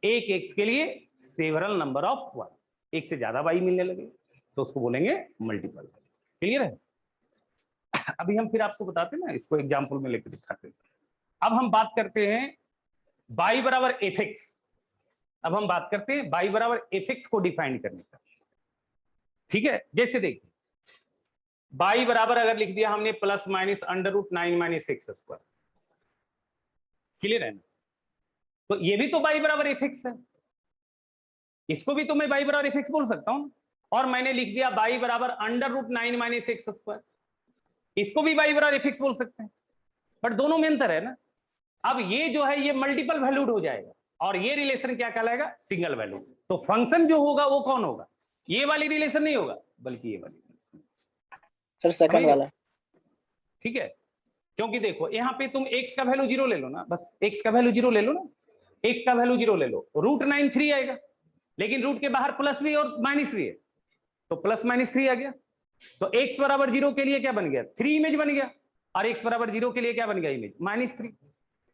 एक x के लिए सेवरल नंबर ऑफ y, एक से ज्यादा y मिलने लगे तो उसको बोलेंगे मल्टीपल। क्लियर है? अभी हम फिर आपको बताते हैं ना, इसको एग्जांपल में लेकर दिखाते हैं। अब हम बात करते हैं y बराबर fx। अब हम बात करते हैं y बराबर fx को डिफाइन करने का। ठीक है, जैसे देखिए y बराबर अगर लिख दिया हमने प्लस माइनस √9 - x², क्लियर है ना? तो ये भी तो y बराबर fx है, इसको भी तो मैं y बराबर fx बोल सकता हूं। और मैंने लिख दिया y बराबर √9 - x², इसको भी y बराबर fx बोल सकते हैं, बट दोनों में अंतर है ना। अब ये जो है ये मल्टीपल वैल्यूड हो जाएगा और ये रिलेशन क्या कहलाएगा? Single valued. तो फंक्शन जो होगा वो कौन होगा? ये वाली रिलेशन नहीं होगा, बल्कि ये वाली रिलेशन। सर सेकंड वाला। ठीक है, क्योंकि देखो यहाँ पे तुम x का वैल्यू 0 ले लो ना, बस x का वैल्यू 0 ले लो ना, x का वैल्यू 0 ले लो, √9 3 आएगा, लेकिन रूट के बाहर प्लस भी और माइनस भी है, तो प्लस माइनस 3 आ गया। तो x बराबर 0 के लिए क्या बन गया, 3 इमेज बन गया, और x बराबर 0 के लिए क्या बन गया इमेज, -3।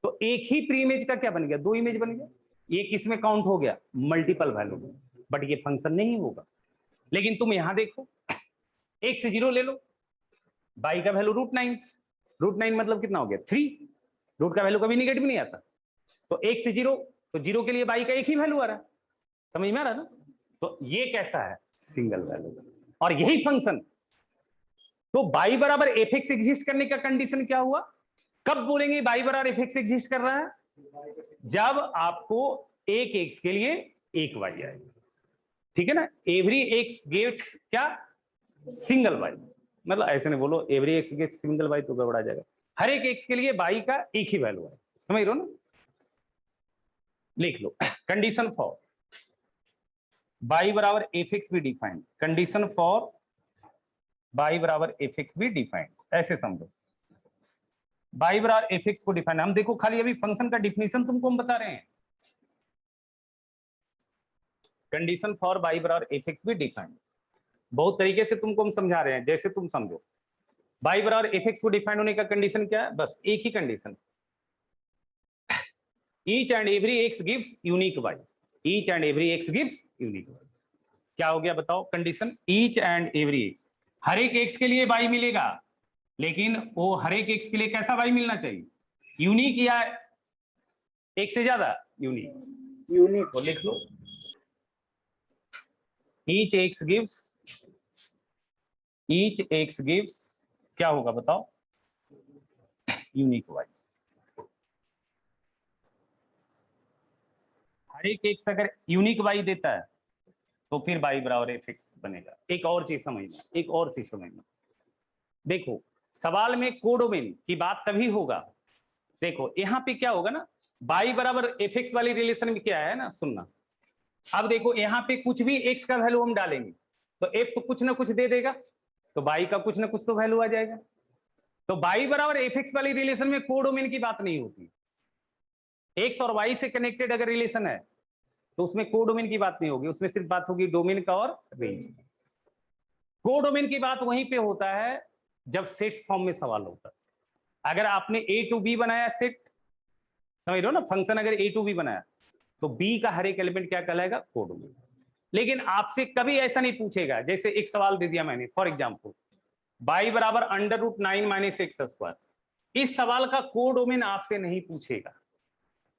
तो एक ही प्री इमेज का क्या बन गया, 2 इमेज बन गया। ये किसमें काउंट हो गया, मल्टीपल वैल्यू में, बट ये फंक्शन नहीं होगा। लेकिन तुम यहां देखो, x से 0 ले लो, y का वैल्यू √9 मतलब कितना हो गया 3, रूट का वैल्यू कभी निगेटिव नहीं आता, तो x से 0, तो 0 के लिए y का एक ही वैल्यू आ रहा है, समझ में आ रहा है ना। तो ये कैसा है, सिंगल वैल्यू, और यही फंक्शन। तो y बराबर fx एग्जिस्ट करने का कंडीशन क्या हुआ, कब बोलेंगे y बराबर fx एग्जिस्ट कर रहा है, जब आपको एक x के लिए एक y आएगा, ठीक है ना। एवरी x गेट्स क्या, सिंगल y, मतलब ऐसे नहीं बोलो every x gets single y, तो गड़बड़ा जाएगा। हर एक x के लिए y का एक ही वैल्यू है, समझ रहे हो ना। लिख लो कंडीशन फॉर y बराबर fx भी डिफाइंड, कंडीशन फॉर y बराबर fx भी डिफाइंड, ऐसे समझो। y बराबर fx को डिफाइन, हम देखो खाली अभी फंक्शन का डिफिनीशन तुमको हम बता रहे हैं। कंडीशन फॉर y बराबर fx भी डिफाइंड, बहुत तरीके से तुमको हम समझा रहे हैं, जैसे तुम समझो। y बराबर fx को डिफाइन होने का कंडीशन क्या है, बस एक ही condition, each and every x gives unique y, each and every x gives unique y। क्या हो गया बताओ condition, each and every x, हर एक x के लिए y मिलेगा, लेकिन वो हर एक x के लिए कैसा y मिलना चाहिए, यूनिक या एक से ज्यादा यूनिक। तो लिख लो ईच x गिव्स क्या होगा बताओ, यूनिक y। हर एक x अगर यूनिक y देता है तो फिर y बराबर fx बनेगा। एक और चीज समझना, देखो सवाल में कोडोमेन की बात तभी होगा, देखो यहाँ पे क्या होगा ना, y बराबर fx वाली रिलेशन में क्या है ना, सुनना। अब देखो यहाँ पे कुछ भी x का वैल्यू हम डालेंगे तो f तो कुछ ना कुछ दे देगा, तो y का कुछ ना कुछ तो वैल्यू आ जाएगा। तो y बराबर fx वाली रिलेशन में कोडोमेन की बात नहीं होती, x और y से कनेक्टेड अगर रिलेशन है तो उसमें कोडोमेन की बात नहीं होगी, उसमें सिर्फ बात होगी डोमेन का और रेंज। कोडोमेन की बात वहीं पे होता है जब सेट्स फॉर्म में सवाल होता है। अगर आपने a टू b बनाया सेट, समझ रहे हो ना, फंक्शन अगर a टू b बनाया तो b का हर एक एलिमेंट क्या कहलाएगा, कोडोमेन। लेकिन आपसे कभी ऐसा नहीं पूछेगा, जैसे एक सवाल दे दिया मैंने फॉर एग्जांपल y बराबर √9 - x², इस सवाल का कोडोमेन आपसे नहीं पूछेगा।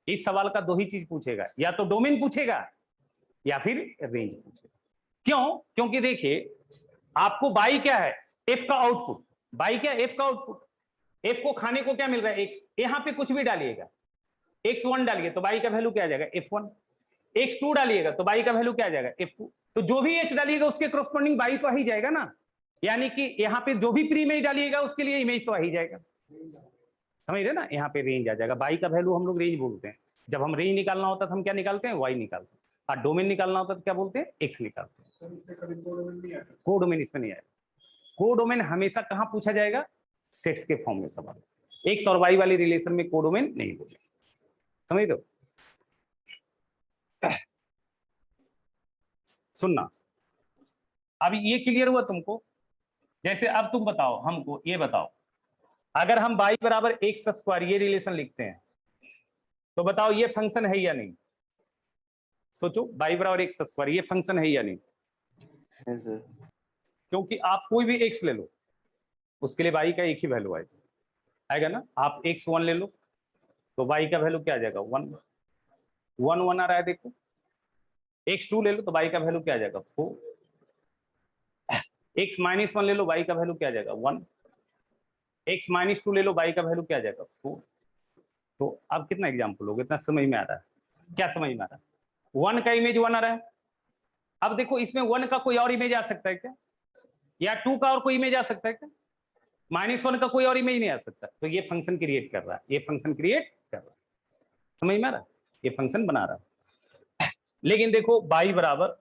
इस सवाल का दो ही चीज पूछेगा, या तो डोमेन पूछेगा या फिर रेंज पूछेगा। क्यों, क्योंकि देखिए आपको y क्या है, f का आउटपुट, y क्या f का आउटपुट, f को खाने को क्या मिल रहा है x, यहां पे कुछ भी डालिएगा, x1 डालिए तो y का वैल्यू क्या आ जाएगा f1, x2 डालिएगा तो y का वैल्यू क्या आ जाएगा f2, तो जो भी h डालिएगा उसके करस्पॉन्डिंग y तो आ ही जाएगा ना, यानी कि यहाँ पे जो भी प्री इमेज डालिएगा उसके लिए इमेज तो आ ही जाएगा, समझ रहे ना। यहाँ पे रेंज आ जाएगा, y का वैल्यू हम लोग रेंज बोलते हैं। जब हम रेंज निकालना होता है तो हम क्या निकालते हैं, y निकालते हैं, और डोमेन निकालना होता है तो क्या बोलते हैं, x निकालते हैं। कोडोमेन इसमें नहीं आएगा, कोडोमेन हमेशा कहाँ पूछा जाएगा, सेट्स के फॉर्म में सवाल, x और y वाली रिलेशन में कोडोमेन नहीं बोले, समझ दो। सुनना, अभी ये क्लियर हुआ तुमको। जैसे अब तुम बताओ, हमको ये बताओ, अगर हम y बराबर x² ये रिलेशन लिखते हैं तो बताओ ये फंक्शन है या नहीं, सोचो y बराबर x² ये फंक्शन है या नहीं, क्योंकि आप कोई भी x ले लो उसके लिए y का एक ही वैल्यू आएगा ना। आप x1 ले लो तो y का वैल्यू क्या आ जाएगा, 1 1 1 आ रहा है, देखो x2 ले लो तो y का वैल्यू क्या आ जाएगा 4, x-1 ले लो y का वैल्यू क्या आ जाएगा 1, x-2 ले लो y का वैल्यू क्या आ जाएगा 4। तो अब कितना एग्जाम्पल होगा, इतना समझ में आ रहा है, क्या समझ में आ रहा है, 1 का इमेज 1 आ रहा है। अब देखो इसमें 1 का कोई और इमेज आ सकता है क्या, या 2 का और कोई इमेज आ सकता है क्या, -1 का कोई और इमेज नहीं आ सकता, तो ये फंक्शन क्रिएट कर रहा है, ये फंक्शन क्रिएट कर रहा है, समझ में आ रहा है, ये फंक्शन बना रहा है। लेकिन देखो y बराबर,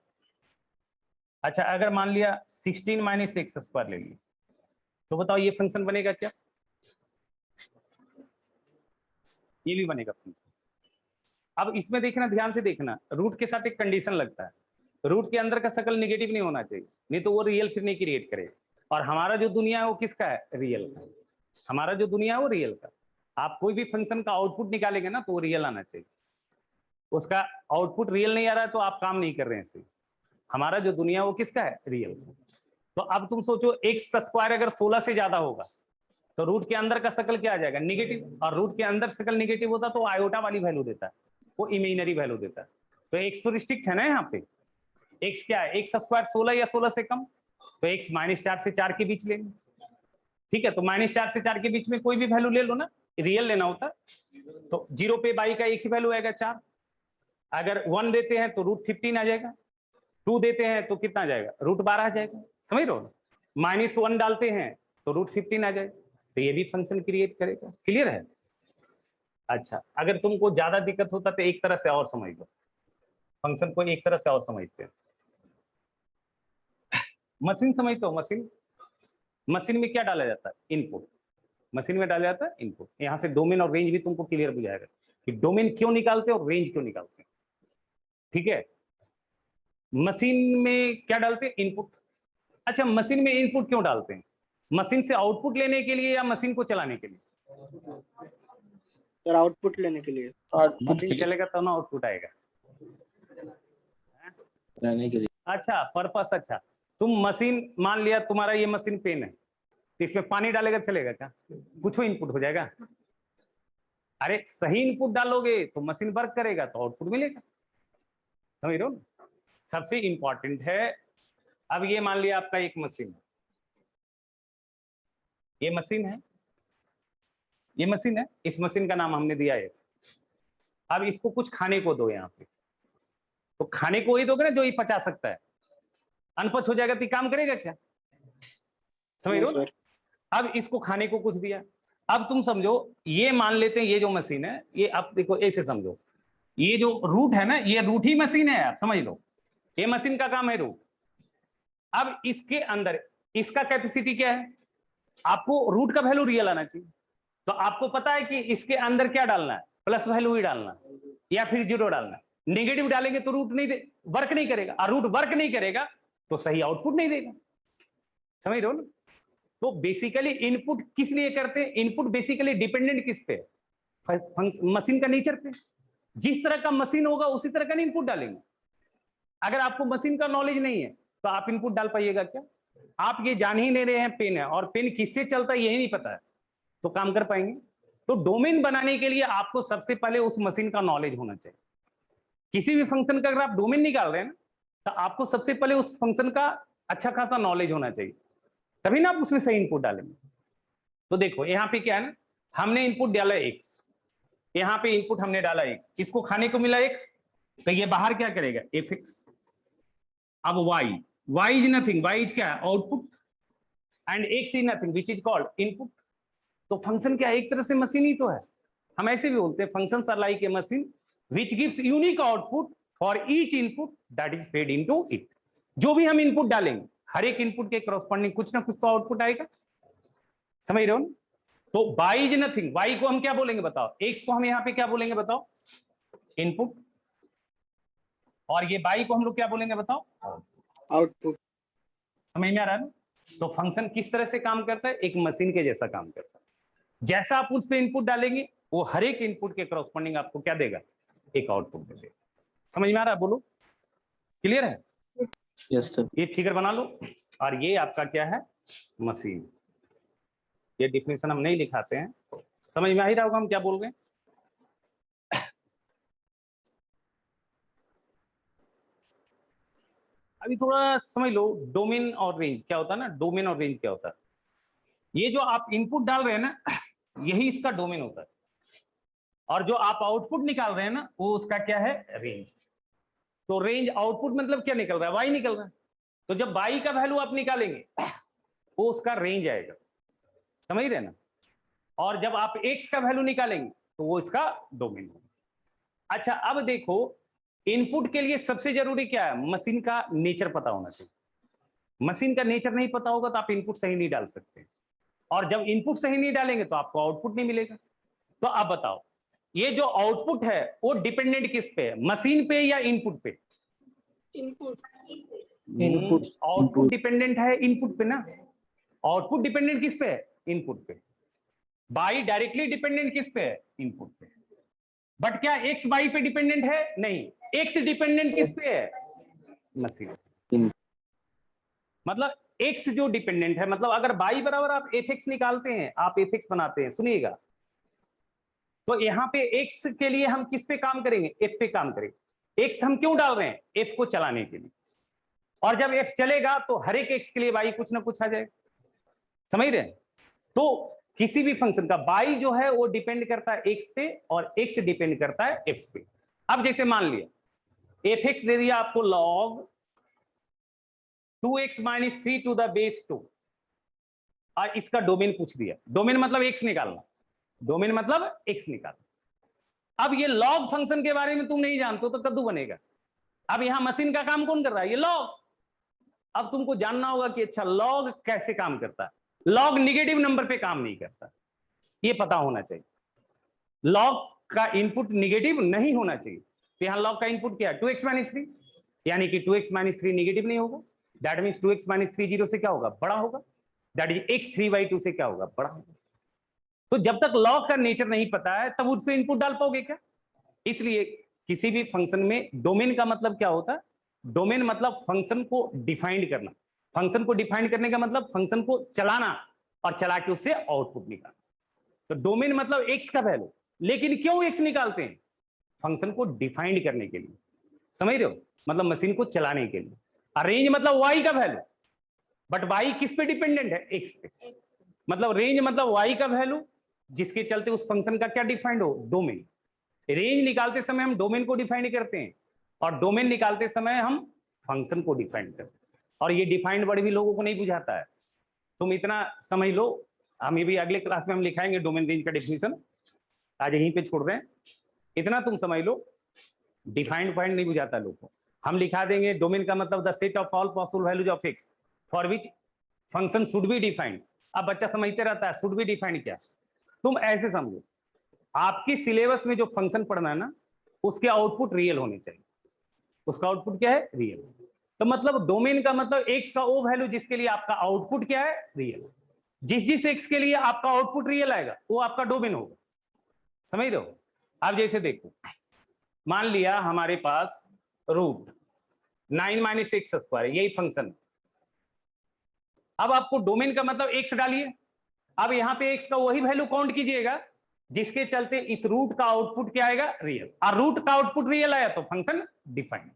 अच्छा अगर मान लिया 16 - x² ले लिया तो बताओ ये फंक्शन बनेगा क्या, ये भी बनेगा फंक्शन। अब इसमें देखना, ध्यान से देखना, रूट के साथ एक कंडीशन लगता है, रूट के अंदर का शकल निगेटिव नहीं होना चाहिए, नहीं तो वो रियल फिर नहीं क्रिएट करेगा। और हमारा जो दुनिया है वो किसका है? रियल का। हमारा जो दुनिया है वो रियल का। आप कोई भी फंक्शन का आउटपुट निकालेंगे ना तो वो रियल आना चाहिए। उसका आउटपुट रियल नहीं आ रहा है तो आप काम नहीं कर रहे हैं इससे। हमारा जो दुनिया है वो किसका है? रियल का। तो अब तुम सोचो एक्स स्क्वायर अगर 16 से ज्यादा होगा तो रूट के अंदर का शकल क्या आ जाएगा? निगेटिव। और रूट के अंदर शकल निगेटिव होता तो आयोटा वाली वैल्यू देता है, वो इमेजिनरी वैल्यू देता है। तो एक्स तो रिस्ट्रिक्ट है ना यहाँ पे। एक्स क्या है? एक्स स्क्वायर 16 या 16 से कम, तो एक्स -4 से 4 के बीच लेंगे। ठीक है, तो -4 से 4 के बीच में कोई भी वैल्यू ले लो ना, रियल लेना होता तो 0 पे बाई का एक ही वैल्यू आएगा 4। अगर 1 देते हैं तो √15 आ जाएगा, 2 देते हैं तो कितना आ जाएगा? √12 आ जाएगा। समझ रहे हो? -1 डालते हैं तो √15 आ जाएगा। तो ये भी फंक्शन क्रिएट करेगा। क्लियर है? अच्छा, अगर तुमको ज्यादा दिक्कत होता तो एक तरह से और समझ लो, फंक्शन को एक तरह से और समझते हैं। मशीन समझते हो? मशीन में क्या डाला जाता है? इनपुट। मशीन में डाला जाता है इनपुट। यहाँ से डोमेन और रेंज भी तुमको क्लियर बुझाएगा कि डोमेन क्यों निकालते हैं और रेंज क्यों निकालते हैं। ठीक है, मशीन में क्या डालते हैं? इनपुट। अच्छा, मशीन में इनपुट क्यों डालते हैं? मशीन से आउटपुट लेने के लिए या मशीन को चलाने के लिए? सर आउटपुट लेने के लिए। मशीन चलेगा तो ना आउटपुट आएगा। रहने के लिए। अच्छा, पर्पस। अच्छा, तुम मशीन, मान लिया तुम्हारा ये मशीन पेन है, तो इसमें पानी डालेगा चलेगा क्या? कुछ इनपुट हो जाएगा? अरे सही इनपुट डालोगे तो मशीन वर्क करेगा तो आउटपुट मिलेगा। समझ रहे हो? सबसे इंपॉर्टेंट है। अब ये मान लिया आपका एक मशीन है, ये मशीन है, ये मशीन है, इस मशीन का नाम हमने दिया है। अब इसको कुछ खाने को दो यहाँ पे, तो खाने को ही दोगे ना जो ये पचा सकता है। अनपच हो जाएगा तो काम करेगा क्या? समझ रहे हो? अब इसको खाने को कुछ दिया। अब तुम समझो, ये मान लेते हैं ये जो मशीन है, ये अब देखो ऐसे समझो, ये जो रूट है ना, ये रूट ही मशीन है। आप समझ लो, ये मशीन का काम है रूट। अब इसके अंदर इसका कैपेसिटी क्या है? आपको रूट का वैल्यू रियल आना चाहिए। तो आपको पता है कि इसके अंदर क्या डालना है? प्लस वैल्यू ही डालना या फिर 0 डालना है। नेगेटिव डालेंगे तो रूट नहीं वर्क नहीं करेगा, और रूट वर्क नहीं करेगा तो सही आउटपुट नहीं देगा। समझ रहे हो ना? तो बेसिकली इनपुट किस लिए करते हैं? इनपुट बेसिकली डिपेंडेंट किस पे? मशीन का नेचर पे। जिस तरह का मशीन होगा उसी तरह का इनपुट डालेंगे। अगर आपको मशीन का नॉलेज नहीं है तो आप इनपुट डाल पाइएगा क्या? आप ये जान ही नहीं रहे हैं पेन है, और पेन किससे चलता है यही नहीं पता है, तो काम कर पाएंगे? तो डोमेन बनाने के लिए आपको सबसे पहले उस मशीन का नॉलेज होना चाहिए। किसी भी फंक्शन का अगर आप डोमेन निकाल रहे हैं ना, तो आपको सबसे पहले उस फंक्शन का अच्छा खासा नॉलेज होना चाहिए, तभी ना आप उसमें सही इनपुट डालेंगे। तो देखो यहाँ पे क्या है ना, हमने इनपुट डाला x, यहाँ पे इनपुट हमने डाला x, इसको खाने को मिला x, तो ये बाहर क्या करेगा? fx। अब y is nothing, y is क्या? Output, and x is nothing which is called input. तो फंक्शन क्या है? एक तरह से मशीन ही तो है। हम ऐसे भी बोलते हैं functions are like a machine which gives unique output for each input that is fed into it. जो भी हम इनपुट डालेंगे, हर एक इनपुट के करस्पॉन्डिंग कुछ ना कुछ तो आउटपुट आएगा। समझ रहे हो ना? तो y इज नथिंग, y को हम क्या बोलेंगे बताओ? x को हम यहाँ पे क्या बोलेंगे बताओ? इनपुट। और ये y को हम लोग क्या बोलेंगे बताओ? आउटपुट। समझ में आ रहा है ना? तो फंक्शन किस तरह से काम करता है? एक मशीन के जैसा काम करता है। जैसा आप उस पे इनपुट डालेंगे, वो हर एक इनपुट के करस्पॉन्डिंग आपको क्या देगा? एक आउटपुट देगा। समझ में आ रहा है? बोलो, क्लियर है? Yes sir. ये फिगर बना लो, और ये आपका क्या है? मशीन। ये डिफिनेशन हम नहीं लिखाते हैं, समझ में आ ही रहा होगा हम क्या बोल रहे हैं। अभी थोड़ा समझ लो डोमेन और रेंज क्या होता है ना। डोमेन और रेंज क्या होता है? ये जो आप इनपुट डाल रहे हैं ना, यही इसका डोमेन होता है, और जो आप आउटपुट निकाल रहे हैं ना, वो उसका क्या है? रेंज। तो रेंज आउटपुट मतलब क्या निकल रहा है? y निकल रहा है। तो जब y का वैल्यू आप निकालेंगे वो उसका रेंज आएगा। समझ रहे ना? और जब आप x का वैल्यू निकालेंगे तो वो इसका डोमेन होगा। अच्छा, अब देखो इनपुट के लिए सबसे जरूरी क्या है? मशीन का नेचर पता होना चाहिए। मशीन का नेचर नहीं पता होगा तो आप इनपुट सही नहीं डाल सकते, और जब इनपुट सही नहीं डालेंगे तो आपको आउटपुट नहीं मिलेगा। तो आप बताओ, ये जो आउटपुट है वो डिपेंडेंट किस पे है, मशीन पे या इनपुट पे? इनपुट आउटपुट डिपेंडेंट है इनपुट पे ना। आउटपुट डिपेंडेंट किस पे है? इनपुट पे। बाई डायरेक्टली डिपेंडेंट किस पे है? इनपुट पे। बट क्या एक्स बाई पे डिपेंडेंट है? नहीं, एक्स डिपेंडेंट किस पे है? मशीन। मतलब एक्स जो डिपेंडेंट है, मतलब अगर बाई बराबर आप एफ एक्स निकालते हैं, आप एफ एक्स बनाते हैं, सुनिएगा, तो यहां पे एक्स के लिए हम किस पे काम करेंगे? एफ पे काम करेंगे। एक्स हम क्यों डाल रहे हैं? एफ को चलाने के लिए। और जब एफ चलेगा तो हर एक एक्स के लिए बाई कुछ ना कुछ आ जाएगा, समझ रहे हैं? तो किसी भी फंक्शन का बाई जो है वो डिपेंड करता है एक्स पे और एक्स डिपेंड करता है एफ पे। अब जैसे मान लिया एफ एक्स दे दिया आपको log 2x minus 3 to the base 2 और इसका डोमेन पूछ दिया। डोमेन मतलब एक्स निकालना, डोमेन मतलब एक्स निकालना। अब ये लॉग फंक्शन के बारे में तुम नहीं जानते हो तो कद्दू बनेगा। अब यहां मशीन का काम कौन कर रहा है? ये लॉग। अब तुमको जानना होगा कि अच्छा लॉग कैसे काम करता है। लॉग निगेटिव नंबर पे काम नहीं करता, ये पता होना चाहिए। लॉग का इनपुट निगेटिव नहीं होना चाहिए। तो यहां लॉग का इनपुट क्या है? 2x माइनस 3, यानी कि 2x माइनस 3 निगेटिव नहीं होगा। दैट मीन्स 2x माइनस 3 0 से क्या होगा? बड़ा होगा। दैट इज x 3/2 से क्या होगा? बड़ा होगा। तो जब तक लॉग का नेचर नहीं पता है तब उससे इनपुट डाल पाओगे क्या? इसलिए किसी भी फंक्शन में डोमेन का मतलब क्या होता है? डोमेन मतलब फंक्शन को डिफाइन करना। फंक्शन को डिफाइन करने का मतलब फंक्शन को चलाना और चला के उससे आउटपुट निकालना। तो डोमेन मतलब एक्स का वैल्यू। लेकिन क्यों एक्स निकालते हैं? फंक्शन को डिफाइन करने के लिए, समझ रहे हो? मतलब मशीन को चलाने के लिए। रेंज मतलब वाई का वैल्यू, बट वाई किस पे डिपेंडेंट है? एक्स पे। मतलब रेंज मतलब वाई का वैल्यू जिसके चलते उस फंक्शन का क्या डिफाइंड हो? डोमेन। रेंज निकालते समय हम डोमेन को डिफाइन करते हैं और डोमेन निकालते समय हम फंक्शन को डिफाइन करते हैं। और ये डिफाइंड वर्ड भी लोगों को नहीं बुझाता है। तुम इतना समझ लो, हम भी अगले क्लास में हम लिखाएंगे डोमेन रेंज का डेफिनेशन, आज यहीं पे छोड़ रहे हैं। इतना तुम समझ लो, डिफाइंड पॉइंट नहीं बुझाता लोगों को। हम लिखा देंगे डोमेन का मतलब the set of all possible values of x for which function should be defined. अब बच्चा समझते रहता है शुड बी डिफाइंड क्या। तुम ऐसे समझो, आपकी सिलेबस में जो फंक्शन पढ़ना है ना, उसके आउटपुट रियल होने चाहिए। उसका आउटपुट क्या है? रियल। तो मतलब डोमेन का मतलब एक्स का वो वैल्यू जिसके लिए आपका आउटपुट क्या है? रियल। जिस एक्स के लिए आपका आउटपुट रियल आएगा वो आपका डोमेन होगा, समझ रहे हो? अब जैसे देखो, मान लिया हमारे पास रूट 9 माइनस एक्स स्क्वायर, यही फंक्शन। अब आपको डोमेन का मतलब एक्स डालिए। अब यहां पे एक्स का वही वैल्यू काउंट कीजिएगा जिसके चलते इस रूट का आउटपुट क्या आएगा? रियल। और रूट का आउटपुट रियल आया तो फंक्शन डिफाइंड।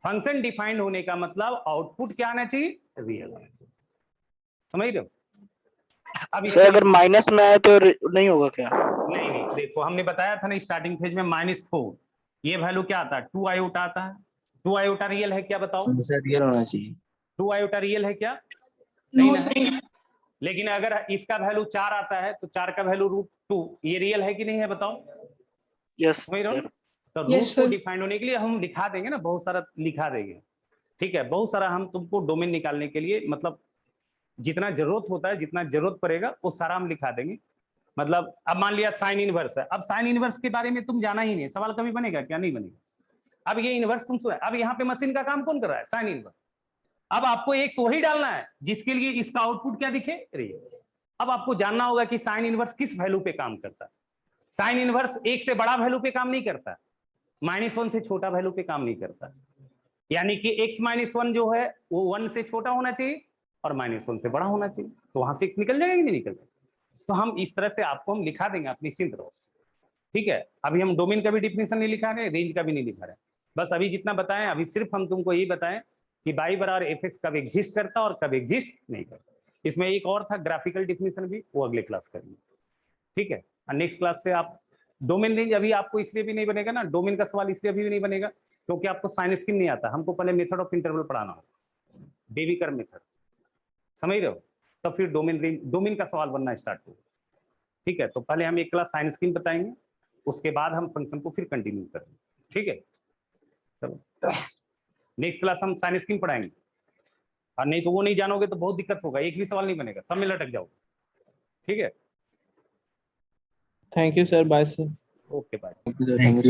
फंक्शन डिफाइंड होने का मतलब आउटपुट क्या आना चाहिए? रियल आना चाहिए, समझ रहे हो? अब सर अगर माइनस में आए तो नहीं होगा क्या? नहीं नहीं, देखो हमने बताया था ना स्टार्टिंग फेज में -4, ये वैल्यू क्या आता है? 2 आयोटा आता है। 2 आयोटा रियल है क्या? बताओ। हमेशा रियल होना चाहिए। 2 आयोटा रियल है क्या? नो नहीं ना? लेकिन अगर इसका वैल्यू 4 आता है तो 4 का वैल्यू √2, ये रियल है कि नहीं है? बताओ। यस समझ रहे हो? तो Yes, रूट को sir. डिफाइंड होने के लिए हम लिखा देंगे ना, बहुत सारा लिखा देंगे, ठीक है? बहुत सारा हम तुमको डोमेन निकालने के लिए मतलब जितना जरूरत होता है, जितना जरूरत पड़ेगा वो सारा हम लिखा देंगे। मतलब अब मान लिया साइन इनवर्स है। अब साइन इनवर्स के बारे में तुम जाना ही नहीं, सवाल कभी बनेगा क्या? नहीं बनेगा। अब ये इनवर्स तुम सुना, अब यहाँ पे मशीन का काम कौन कर रहा है? Sine inverse. अब आपको एक्स वही डालना है जिसके लिए इसका आउटपुट क्या दिखे? रियल। अब आपको जानना होगा कि साइन इनवर्स किस वैल्यू पे काम करता है। साइन इनवर्स 1 से बड़ा वैल्यू पे काम नहीं करता, -1 से छोटा वैल्यू पे काम नहीं करता। यानी कि x -1 जो है वो 1 से छोटा होना चाहिए और -1 से बड़ा होना चाहिए, तो वहां से x निकल जाएगा कि नहीं निकल जाएगा? तो हम इस तरह से आपको हम लिखा देंगे, आप निश्चिंत रहो, ठीक है? अभी हम डोमेन का भी डिफिनेशन नहीं लिखा रहे, रेंज का भी नहीं लिखा रहे। बस अभी जितना बताएं, अभी सिर्फ हम तुमको यही बताएं कि बाई बराबर एफ एक्स कब एग्जिस्ट करता और कब एग्जिस्ट नहीं करता। इसमें एक और था ग्राफिकल डिफिनेशन भी, वो अगले क्लास करेंगे, ठीक है? और नेक्स्ट क्लास से आप डोमेन रेंज अभी आपको इसलिए भी नहीं बनेगा ना, डोमेन का सवाल इसलिए अभी भी नहीं बनेगा क्योंकि आपको साइन स्कीम नहीं आता। हमको पहले मेथड ऑफ इंटरवल पढ़ाना होगा, डेविकर मेथड, समझ रहे हो? तो फिर डोमेन रेंज, डोमेन का सवाल बनना स्टार्ट होगा, ठीक है? तो पहले हम एक क्लास साइन स्कीम बताएंगे, उसके बाद हम फंक्शन को फिर कंटिन्यू करेंगे, ठीक है? चलो नेक्स्ट क्लास हम साइन स्कीम पढ़ाएंगे, और नहीं तो वो नहीं जानोगे तो बहुत दिक्कत होगा, एक भी सवाल नहीं बनेगा, सब में लटक जाओगे, ठीक है? Thank you sir, bye sir. Okay bye. Thank you.